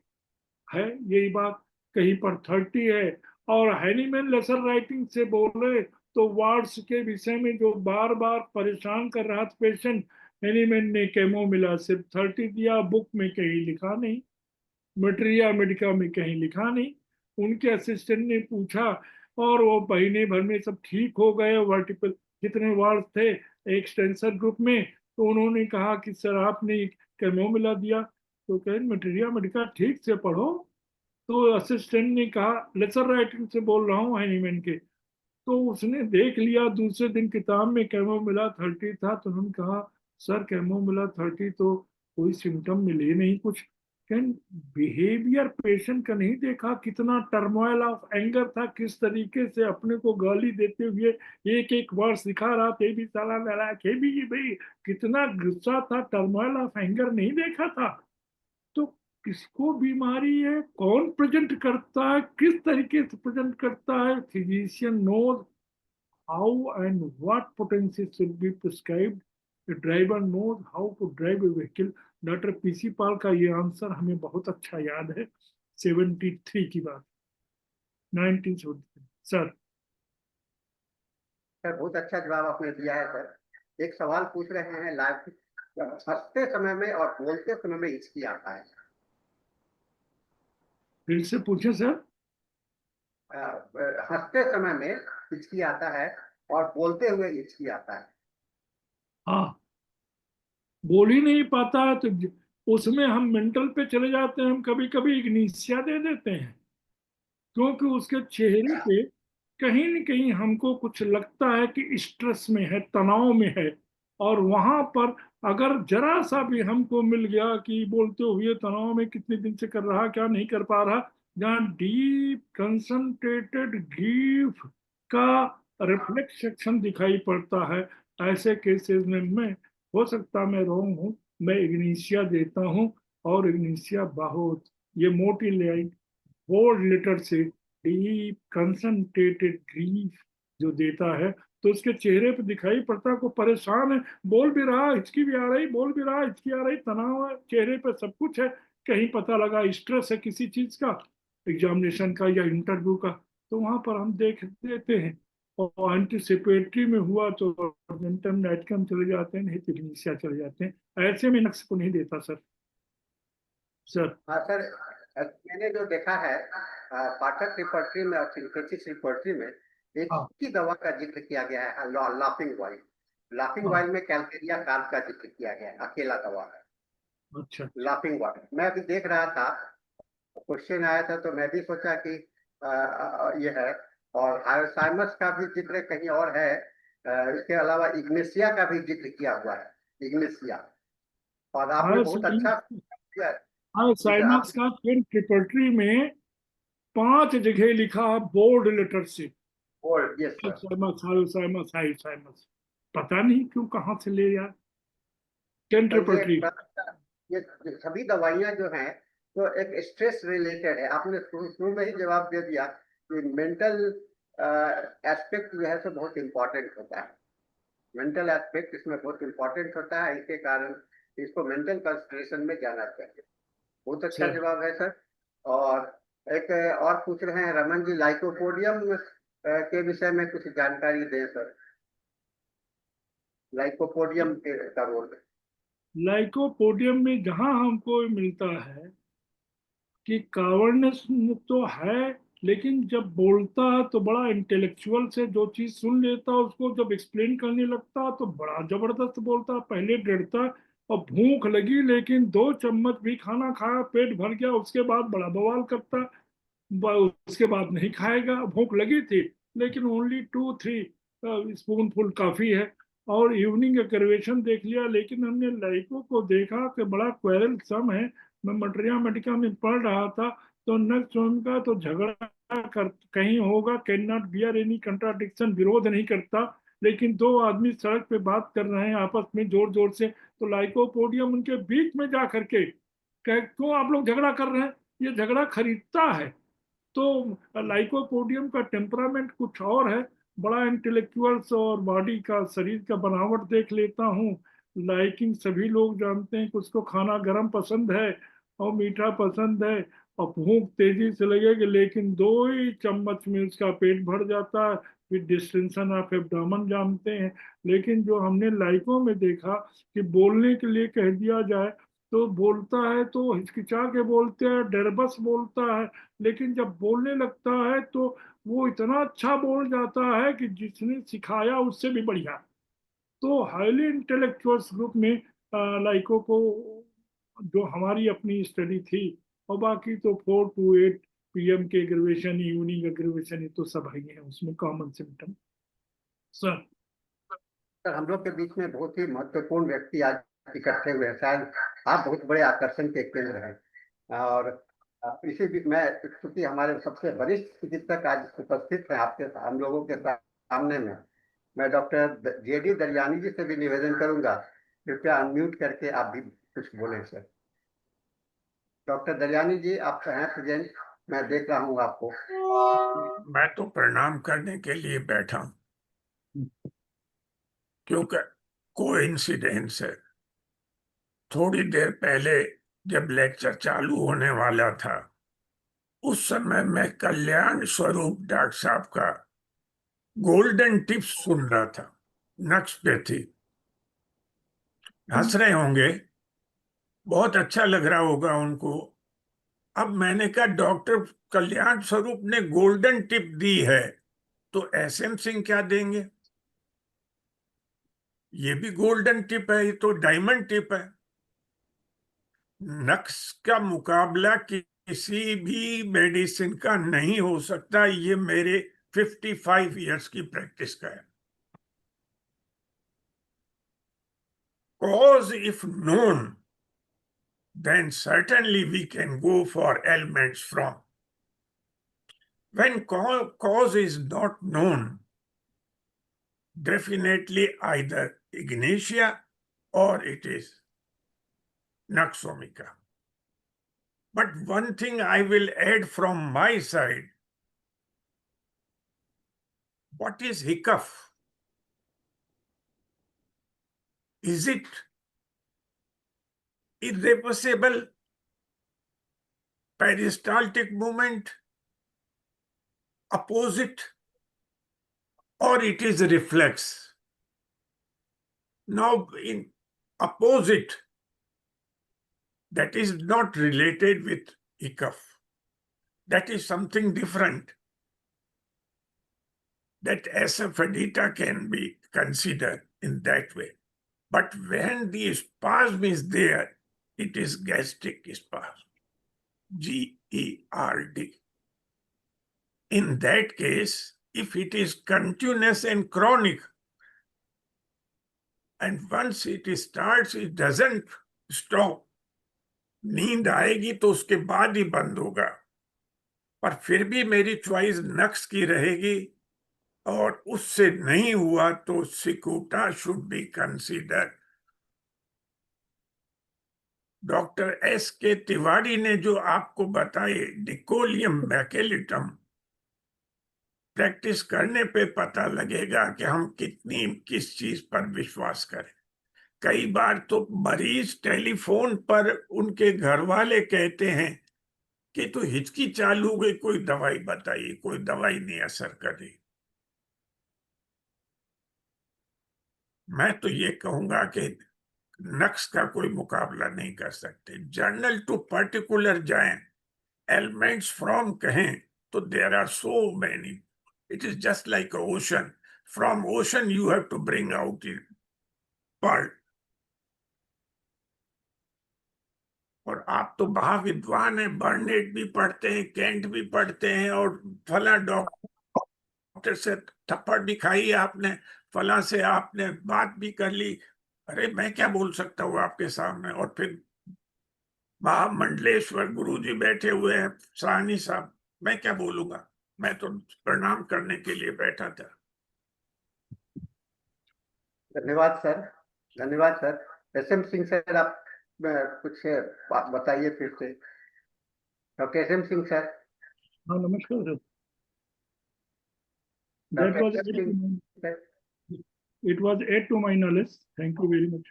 है, यही बात। कहीं पर 30 है। और हैनीमैन लेसर राइटिंग से बोले तो वार्ड्स के विषय में जो बार बार परेशान कर रहा था पेशेंट, हैनीमैन ने केमो मिला सिर्फ 30 दिया, बुक में कहीं लिखा नहीं, मटेरिया मेडिका में कहीं लिखा नहीं। उनके असिस्टेंट ने पूछा और वो महीने भर में सब ठीक हो गए। वर्टिकल जितने वार्ड थे एक्सटेंशन ग्रुप में, तो उन्होंने कहा कि सर आपने केमो मिला दिया, तो कहें मटेरिया मेडिका ठीक से पढ़ो। तो असिस्टेंट ने कहा, लेसर राइटिंग से बोल रहा हूँ हैनीमैन के। तो उसने देख लिया, दूसरे दिन किताब में कैमो मिला 30 था, तो उन्होंने कहा सर कैमो मिला 30 तो कोई सिम्टम मिले नहीं कुछ। कैन बिहेवियर पेशेंट का नहीं देखा, कितना टर्मोइल ऑफ एंगर था, किस तरीके से अपने को गाली देते हुए एक एक वर्ड सिखा रहा थे भी साला लड़ा के भी ये भाई, कितना गुस्सा था, टर्मोइल ऑफ एंगर नहीं देखा था। तो किसको बीमारी है, कौन प्रेजेंट करता है, किस तरीके से प्रेजेंट करता है, physician knows how and what potency should be prescribed. The driver knows how to drive a vehicle. Doctor PC Pal का ये आंसर हमें बहुत अच्छा याद है, 73 की बात, 1973। सर। सर बहुत अच्छा जवाब आपने दिया है सर। एक सवाल पूछ रहे हैं लाइव, हंसते समय में और बोलते समय में हिचकी आता है। फिर से पूछे सर। हंसते समय में हिचकी आता है और बोलते हुए हिचकी आता है। हाँ, बोल ही नहीं पाता है तो उसमें हम मेंटल पे चले जाते हैं, हम कभी कभी इग्निशिया दे देते हैं, क्योंकि उसके चेहरे पे कहीं न कहीं हमको कुछ लगता है कि स्ट्रेस में है, तनाव में है। और वहां पर अगर जरा सा भी हमको मिल गया कि बोलते हुए तनाव में कितने दिन से कर रहा, क्या नहीं कर पा रहा, जहाँ डीप कंसंट्रेटेड ग्रीफ का रिफ्लेक्शन दिखाई पड़ता है, ऐसे केसेस में मैं, हो सकता मैं रॉन्ग हूँ, मैं इग्निशिया देता हूँ। और इग्निशिया बहुत, ये मोटी लाइन बोल्ड लेटर से डीप कंसंट्रेटेड ग्रीफ जो देता है, तो उसके चेहरे पे दिखाई पड़ता को परेशान है, बोल भी रहा, हिचकी भी आ रही, बोल भी रहा, हिचकी आ रही, तनाव है चेहरे पे, सब कुछ है। कहीं पता लगा स्ट्रेस है किसी चीज का, एग्जामिनेशन का या इंटरव्यू का, तो वहां पर हम देख देते हैं। और एंटीसिपेटरी में हुआ तो अर्जेंटम नाइटकम चले जाते हैं, नहीं तो इग्निशिया चले जाते हैं। ऐसे में नक्स को नहीं देता सर। सर हाँ सर, मैंने जो देखा है पाठक रिपर्टरी में और सिंथेसिस रिपर्टरी में एक हाँ। ही दवा का जिक्र किया गया है, लाफिंग वाइल। लाफिंग हाँ। वाइल में कैल्केरिया कार्ब का जिक्र किया गया है, अकेला दवा है अच्छा। Laughing while. मैं अभी देख रहा था, क्वेश्चन आया था तो मैं भी सोचा कि ये है। और अल्जाइमर्स का भी जिक्र कहीं और है। इसके अलावा इग्नेशिया का भी जिक्र किया हुआ है, इग्नेशिया। और आपने हाँ बहुत अच्छा सर, किया है। हाँ इसे साइमस आप का फिर प्रिपरेटरी में 5 जगह लिखा बोल्ड लेटर से और यस कि सर। साइमस हाई साइमस हाई साइमस। पता नहीं क्यों कहाँ से ले यार, कैंट तो रिपरेटरी। ये सभी दवाइयां जो हैं तो एक स्ट्रेस रिलेटेड है। आपने शुरू शुरू में ही जवाब दे दिया कि मेंटल एस्पेक्ट जो है तो बहुत इंपॉर्टेंट होता है। मेंटल एस्पेक्ट इसमें बहुत इंपॉर्टेंट होता है, इसके कारण इसको मेंटल कंसिडरेशन में जाना चाहिए। बहुत अच्छा सर जवाब है सर। और एक और पूछ रहे हैं रमन जी, लाइकोपोडियम के विषय में कुछ जानकारी दें सर। लाइकोपोडियम के का रोल। लाइकोपोडियम में जहां हमको मिलता है कि कावर्नेस तो है, लेकिन जब बोलता है तो बड़ा इंटेलेक्चुअल से जो चीज सुन लेता उसको जब एक्सप्लेन करने लगता तो बड़ा जबरदस्त बोलता। पहले डरता और भूख लगी लेकिन 2 चम्मच भी खाना खाया, पेट भर गया, उसके बाद बड़ा बवाल करता। उसके बाद नहीं खाएगा, भूख लगी थी लेकिन ओनली 2-3 स्पून फुल काफी है। और इवनिंग एक्टिवेशन देख लिया, लेकिन हमने लड़कों को देखा कि बड़ा क्वेरल सम है। मैं मटेरिया मेडिका में पढ़ रहा था तो नेक्स्ट का तो झगड़ा कर कहीं होगा, can not bear any contradiction, विरोध नहीं करता। लेकिन 2 आदमी सड़क पे बात कर रहे हैं आपस में जोर जोर से, तो लाइकोपोडियम उनके बीच में जा करके क्यों आप लोग झगड़ा कर रहे हैं, ये झगड़ा खरीदता है। तो लाइकोपोडियम का टेम्परामेंट कुछ और है, बड़ा इंटेलेक्चुअल्स और बॉडी का शरीर का बनावट देख लेता हूँ। लाइकिंग सभी लोग जानते हैं कि उसको खाना गर्म पसंद है और मीठा पसंद है, और भूख तेजी से लगेगी लेकिन 2 ही चम्मच में उसका पेट भर जाता है। फिर डिस्टेंशन ऑफ एब्डोमेन जानते हैं। लेकिन जो हमने लाइकों में देखा कि बोलने के लिए कह दिया जाए तो बोलता है, तो हिचकिचा के बोलते हैं, डरबस बोलता है, लेकिन जब बोलने लगता है तो वो इतना अच्छा बोल जाता है कि जिसने सिखाया उससे भी बढ़िया। तो हाईली इंटेलेक्चुअल्स ग्रुप में लाइकों को, जो हमारी अपनी स्टडी थी, और बाकी तो 4 to 8 PM के एग्रीवेशन, इवनिंग एग्रीवेशन, ये तो सब है उसमें कॉमन सिम्टम। सर सर हम लोग के बीच में बहुत ही महत्वपूर्ण व्यक्ति आज इकट्ठे हुए हैं। शायद आप बहुत बड़े आकर्षण के केंद्र हैं। और इसी बीच मैं, क्योंकि हमारे सबसे वरिष्ठ चिकित्सक आज उपस्थित हैं आपके हम लोगों के सामने में, मैं डॉक्टर जेडी दरयानी जी से भी निवेदन करूंगा, कृपया अनम्यूट करके आप भी कुछ बोलें सर। डॉक्टर दरयानी जी आप हैं प्रेजेंट? मैं देख रहा हूँ आपको। मैं तो प्रणाम करने के लिए बैठा हूं, क्योंकि कोइंसिडेंस है। थोड़ी देर पहले जब लेक्चर चालू होने वाला था उस समय मैं कल्याण स्वरूप डॉक्टर साहब का गोल्डन टिप्स सुन रहा था। नक्श पे थी, हंस रहे होंगे, बहुत अच्छा लग रहा होगा उनको। अब मैंने कहा डॉक्टर कल्याण स्वरूप ने गोल्डन टिप दी है तो SM सिंह क्या देंगे? ये भी गोल्डन टिप है, ये तो डायमंड टिप है। नक्स का मुकाबला किसी भी मेडिसिन का नहीं हो सकता। ये मेरे 55 इयर्स की प्रैक्टिस का है। Cause if known, then certainly we can go for ailments from. When cause is not known, definitely either ignatia or it is Naxomica. But one thing I will add from my side. What is hiccup? Is it irreversible peristaltic movement, opposite, or it is reflex? Now, in opposite, that is not related with hiccup. That is something different. That asafoetida can be considered in that way. But when the spasm is there, it is gastric spasm, GERD. In that case, if it is continuous and chronic, and once it starts, it doesn't stop, नींद आएगी तो उसके बाद ही बंद होगा, पर फिर भी मेरी चॉइस नक्स की रहेगी, और उससे नहीं हुआ तो cicuta should be considered. Doctor S.K. Tiwari ने जो आपको बताए डिकोलियम मैकेलिटम, प्रैक्टिस करने पे पता लगेगा कि हम किस चीज पर विश्वास करें। कई बार तो मरीज टेलीफोन पर उनके घर वाले कहते हैं कि तो हिचकी चालू हो गई, कोई दवाई बताइए, कोई दवाई नहीं असर कर रही। मैं तो ये कहूंगा कि नक्स का कोई मुकाबला नहीं कर सकते। जर्नल टू पर्टिकुलर जाएं, एलिमेंट्स फ्रॉम कहें तो there are so many. It is just like ocean, from ocean you have to bring out in pearl. और आप तो महाविद्वान हैं, बर्नेट भी पढ़ते हैं, केंट भी पढ़ते हैं, और फला डॉक्टर से थप्पड़ भी खाई आपने, फला से आपने बात भी कर ली। अरे मैं क्या बोल सकता हूँ आपके सामने? और फिर महामंडलेश्वर गुरुजी बैठे हुए हैं, साहनी साहब, मैं क्या बोलूंगा? मैं तो प्रणाम करने के लिए बैठा था। धन्यवाद सर, धन्यवाद सर। SM सिंह सर, आप कुछ बताइए फिर से। Doctor SM Singh sir. हाँ, नमस्कार sir. Doctor SM Singh sir. It was aid to my knowledge. Thank you very much.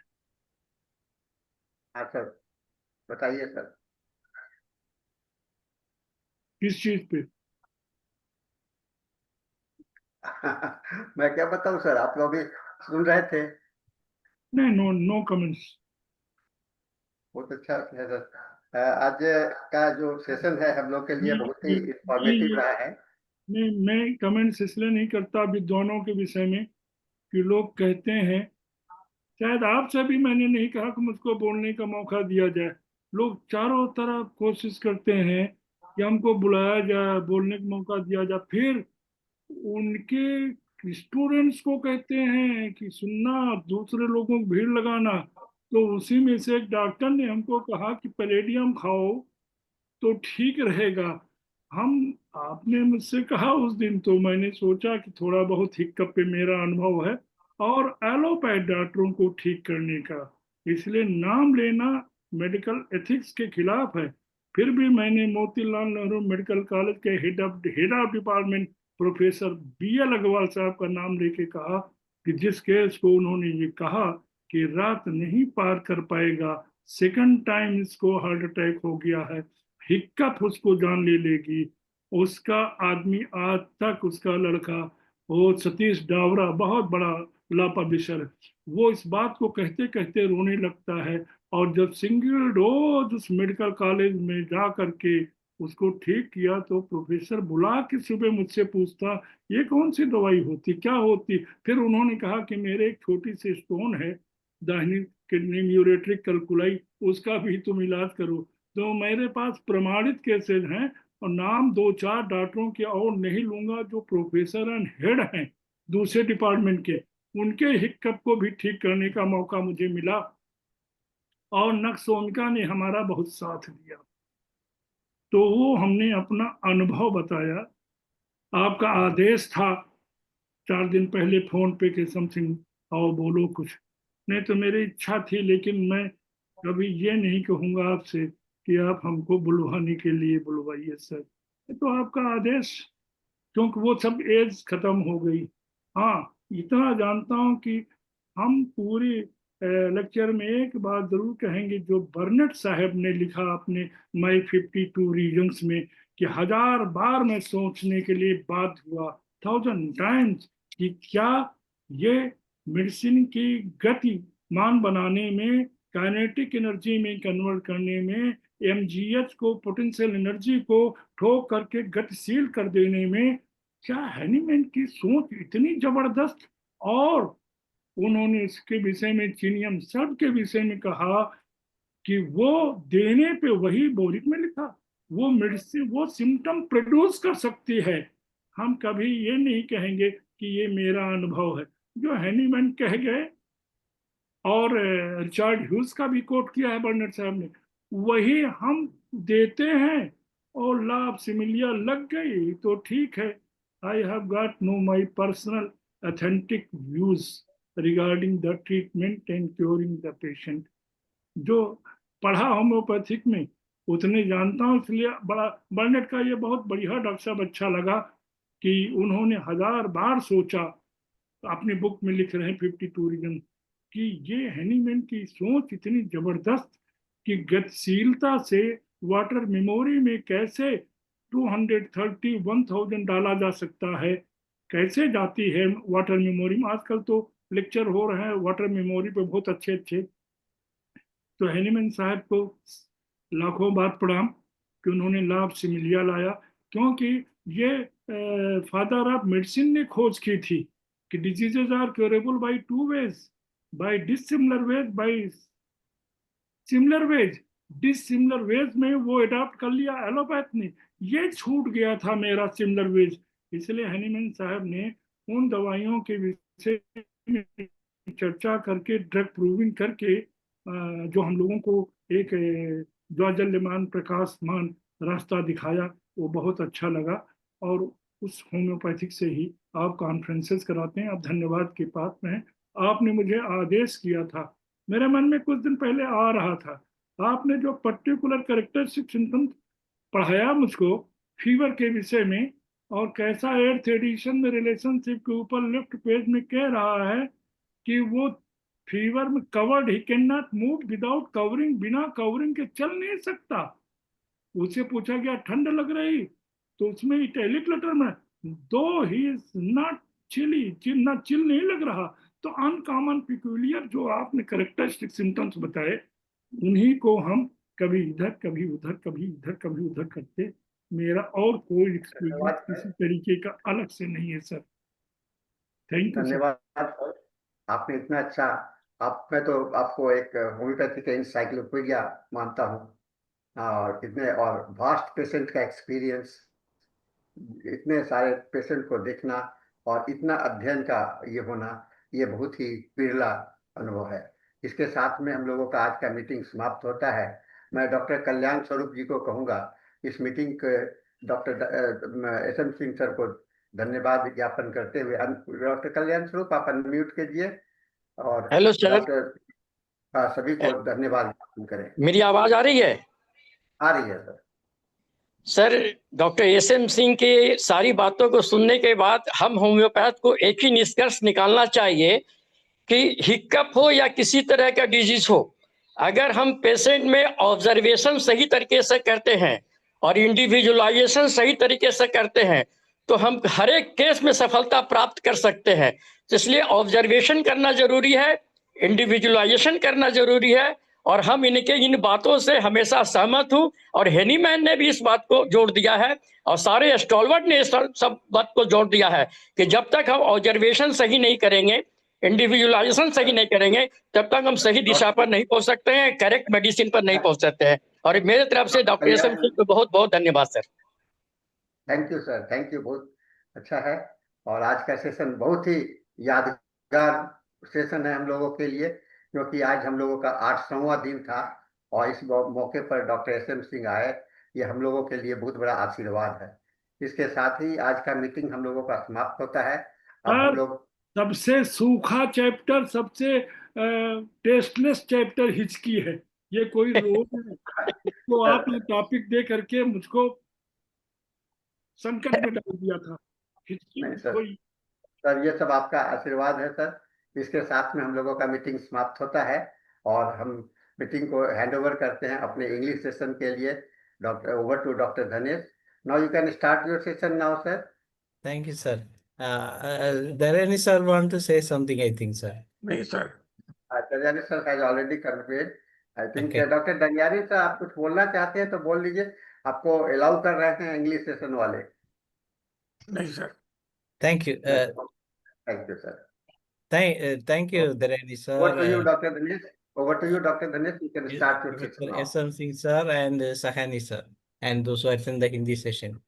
हाँ सर, बताइए सर। किस चीज पे? मैं क्या बताऊं सर, आप लोग भी सुन रहे थे। नहीं, नो कमेंट्स। बहुत अच्छा है सर। आज का जो सेशन है हम लोग के लिए बहुत ही इंफॉर्मेटिव रहा है। मैं कमेंट्स इसलिए नहीं करता विद्वानों के विषय में कि लोग कहते हैं, शायद आपसे भी मैंने नहीं कहा कि मुझको बोलने का मौका दिया जाए। लोग चारों तरफ कोशिश करते हैं कि हमको बुलाया जाए, बोलने का मौका दिया जाए, फिर उनके स्टूडेंट्स को कहते हैं कि सुनना, दूसरे लोगों को भीड़ लगाना। तो उसी में से एक डॉक्टर ने हमको कहा कि पैलेडियम खाओ तो ठीक रहेगा। हम आपने मुझसे कहा उस दिन, तो मैंने सोचा कि थोड़ा बहुत हिक्कप पे मेरा अनुभव है और एलोपैथ डॉक्टरों को ठीक करने का, इसलिए नाम लेना मेडिकल एथिक्स के खिलाफ है। फिर भी मैंने मोतीलाल नेहरू मेडिकल कॉलेज के head of department professor BL Agrawal साहब का नाम लेके कहा कि जिस केस को उन्होंने ये कहा कि रात नहीं पार कर पाएगा, सेकंड टाइम इसको हार्ट अटैक हो गया है, हिक्कप उसको जान ले लेगी। उसका आदमी आज तक, उसका लड़का वो सतीश डावरा, बहुत बड़ा लॉ पब्लिशर है, वो इस बात को कहते कहते रोने लगता है। और जब सिंगल डोज उस मेडिकल कॉलेज में जा करके उसको ठीक किया, तो प्रोफेसर बुला के सुबह मुझसे पूछता ये कौन सी दवाई होती, क्या होती। फिर उन्होंने कहा कि मेरे एक छोटी सी स्टोन है दाहिनी किडनी में, यूरेट्रिक कैल्कुलाई, उसका भी तुम इलाज करो। तो मेरे पास प्रमाणित केसेज हैं, और नाम 2-4 डॉक्टरों के और नहीं लूंगा जो प्रोफेसर एंड हेड हैं दूसरे डिपार्टमेंट के, उनके हिक्कप को भी ठीक करने का मौका मुझे मिला, और नक्सोनिका ने हमारा बहुत साथ दिया। तो वो हमने अपना अनुभव बताया। आपका आदेश था 4 दिन पहले फोन पे के समथिंग, आओ बोलो कुछ। नहीं तो मेरी इच्छा थी, लेकिन मैं कभी ये नहीं कहूंगा आपसे कि आप हमको बुलवाने के लिए बुलवाइए सर, ये तो आपका आदेश, क्योंकि वो सब एज खत्म हो गई। हाँ, इतना जानता हूं कि हम पूरी लेक्चर में एक बात जरूर कहेंगे, जो बर्नेट साहब ने लिखा अपने माई 52 रीजन्स में, कि 1000 बार मैं सोचने के लिए बाध्य हुआ, 1000 टाइम्स, कि क्या ये मेडिसिन की गति मान बनाने में, काइनेटिक एनर्जी में कन्वर्ट करने में, एमजीएच को, पोटेंशियल एनर्जी को ठोक करके गतिशील कर देने में, क्या हैनीमैन की सोच इतनी जबरदस्त। और उन्होंने इसके विषय में, चीनियम सब के विषय में कहा कि वो देने पे, वही बोरिक में लिखा, वो मेडिसिन, वो सिम्टम प्रोड्यूस कर सकती है। हम कभी ये नहीं कहेंगे कि ये मेरा अनुभव है, जो हैनीमैन कह गए, और रिचर्ड ह्यूज का भी कोट किया है बर्नेट साहब ने, वही हम देते हैं। और लाभ सिमिलिया लग गई तो ठीक है। I have got know my personal authentic views regarding the treatment and curing the patient. जो पढ़ा होम्योपैथिक में उतने जानता हूँ, इसलिए बड़ा बर्नेट का ये बहुत बढ़िया डॉक्टर साहब अच्छा लगा कि उन्होंने 1000 बार सोचा, अपनी बुक में लिख रहे हैं 52 रीजन, कि ये हैनीमैन की सोच इतनी जबरदस्त कि गतिशीलता से वाटर मेमोरी में कैसे 230 1000 डाला जा सकता है, कैसे जाती है वाटर मेमोरी में। आजकल तो लेक्चर हो रहे हैं वाटर मेमोरी पे बहुत अच्छे अच्छे। तो हैनीमैन साहब को लाखों बार प्रणाम कि उन्होंने लाभ सिमिलिया लाया, क्योंकि ये फादर ऑफ मेडिसिन ने खोज की थी कि diseases are curable by 2 ways, by dissimilar ways, by similar ways. Dissimilar ways में वो अडॉप्ट कर लिया एलोपैथ ने, ये छूट गया था मेरा सिमिलर वेज। इसलिए हैनीमैन साहब ने उन दवाइयों के विषय में चर्चा करके, ड्रग प्रूविंग करके, जो हम लोगों को एक ज्वाजल्यमान प्रकाशमान रास्ता दिखाया, वो बहुत अच्छा लगा। और उस होम्योपैथिक से ही आप कॉन्फ्रेंसेस कराते हैं, आप धन्यवाद के पात्र हैं। आपने मुझे आदेश किया था, मेरे मन में कुछ दिन पहले आ रहा था, आपने जो पर्टिकुलर कैरेक्टरिस्टिक सिम्टम्स पढ़ाया मुझको फीवर के विषय में, और कैसा 8th एडिशन में रिलेशनशिप के ऊपर लेफ्ट पेज में कह रहा है कि वो फीवर में covered, he can not move without covering, बिना कवरिंग के चल नहीं सकता। उससे पूछा गया ठंड लग रही, तो उसमें इटैलिक लेटर में, दो ही इज नॉट चिली, ना चिल नहीं लग रहा। तो अनकॉमन पिक्यूलियर जो आपने करेक्टरिस्टिक सिम्टम्स बताए, उन्हीं को हम कभी इधर कभी उधर, कभी इधर कभी उधर करते। मेरा और कोई एक्सपीरियंस धन्यवाद किसी सर। तरीके का अलग से नहीं है सर। Thank you sir. धन्यवाद सर। आपने इतना अच्छा, आप, मैं तो आपको एक होम्योपैथी का इंसाइक्लोपीडिया मानता हूँ। और इतने और वास्ट पेशेंट का एक्सपीरियंस, इतने सारे पेशेंट को देखना और इतना अध्ययन का ये होना, ये बहुत ही बिरला अनुभव है। इसके साथ में हम लोगों का आज का मीटिंग समाप्त होता है। मैं डॉक्टर कल्याण स्वरूप जी को कहूँगा इस मीटिंग के, डॉक्टर SM सिंह सर को धन्यवाद ज्ञापन करते हुए, डॉक्टर कल्याण स्वरूप आप अनम्यूट कीजिए और हेलो सर। डॉक्टर सभी को धन्यवाद ज्ञापन करें। मेरी आवाज आ रही है? आ रही है sir. Sir, doctor SM Singh की सारी बातों को सुनने के बाद हम होम्योपैथ को एक ही निष्कर्ष निकालना चाहिए कि हिक्कप हो या किसी तरह का डिजीज हो, अगर हम पेशेंट में ऑब्जर्वेशन सही तरीके से करते हैं और इंडिविजुअलाइजेशन सही तरीके से करते हैं तो हम हर एक केस में सफलता प्राप्त कर सकते हैं। इसलिए ऑब्जर्वेशन करना जरूरी है, इंडिविजुअलाइजेशन करना जरूरी है, और हम इनके इन बातों से हमेशा सहमत हूं। और हेनीमैन ने भी इस बात को जोड़ दिया है और सारे स्टॉलवर्ट ने सब बात को जोड़ दिया है कि जब तक हम ऑब्जर्वेशन सही नहीं करेंगे, इंडिविजुअलाइजेशन सही नहीं करेंगे, तब तक हम सही दिशा पर नहीं पहुंच सकते हैं, करेक्ट मेडिसिन पर नहीं पहुंच सकते हैं। और मेरे तरफ से डॉक्टर SM सिंह को बहुत बहुत धन्यवाद sir. Thank you sir, thank you, बहुत अच्छा है। और आज का सेशन बहुत ही यादगार सेशन है हम लोगों के लिए, क्योंकि आज हम लोगों का 8वां दिन था और इस मौके पर डॉक्टर SM सिंह आए, ये हम लोगों के लिए बहुत बड़ा आशीर्वाद है। इसके साथ ही आज का मीटिंग हम लोगों का समाप्त होता है। अब हम सर, लोग, सबसे सूखा चैप्टर, सबसे टेस्टलेस चैप्टर हिचकी है। ये कोई रोग है? तो आपने टॉपिक दे करके मुझको संकट में डाल दिया था। हिचकी नहीं में सर, कोई। सर ये सब आपका आशीर्वाद है सर। इसके साथ में हम लोगों का मीटिंग समाप्त होता है और हम मीटिंग को हैंड ओवर करते हैं अपने इंग्लिश सेशन के लिए। Doctor, over to doctor Dhanesh. Now you can start your session now sir. Thank you, sir. Dharani sir want to say something, I think, sir. नहीं sir. Daryani sir has already conveyed. I think Okay. Doctor Daryani sir आप कुछ बोलना चाहते हैं तो बोल लीजिए, आपको अलाउ कर रहे हैं इंग्लिश सेशन वाले। नहीं sir. Thank you. Thank you sir. Thank you, Dharani sir. Over to you, Dr. Dinesh. Over to you, Dr. Dinesh. You can start your Mr. session now. SM Singh sir and Sahani sir, and those who attend the Hindi session.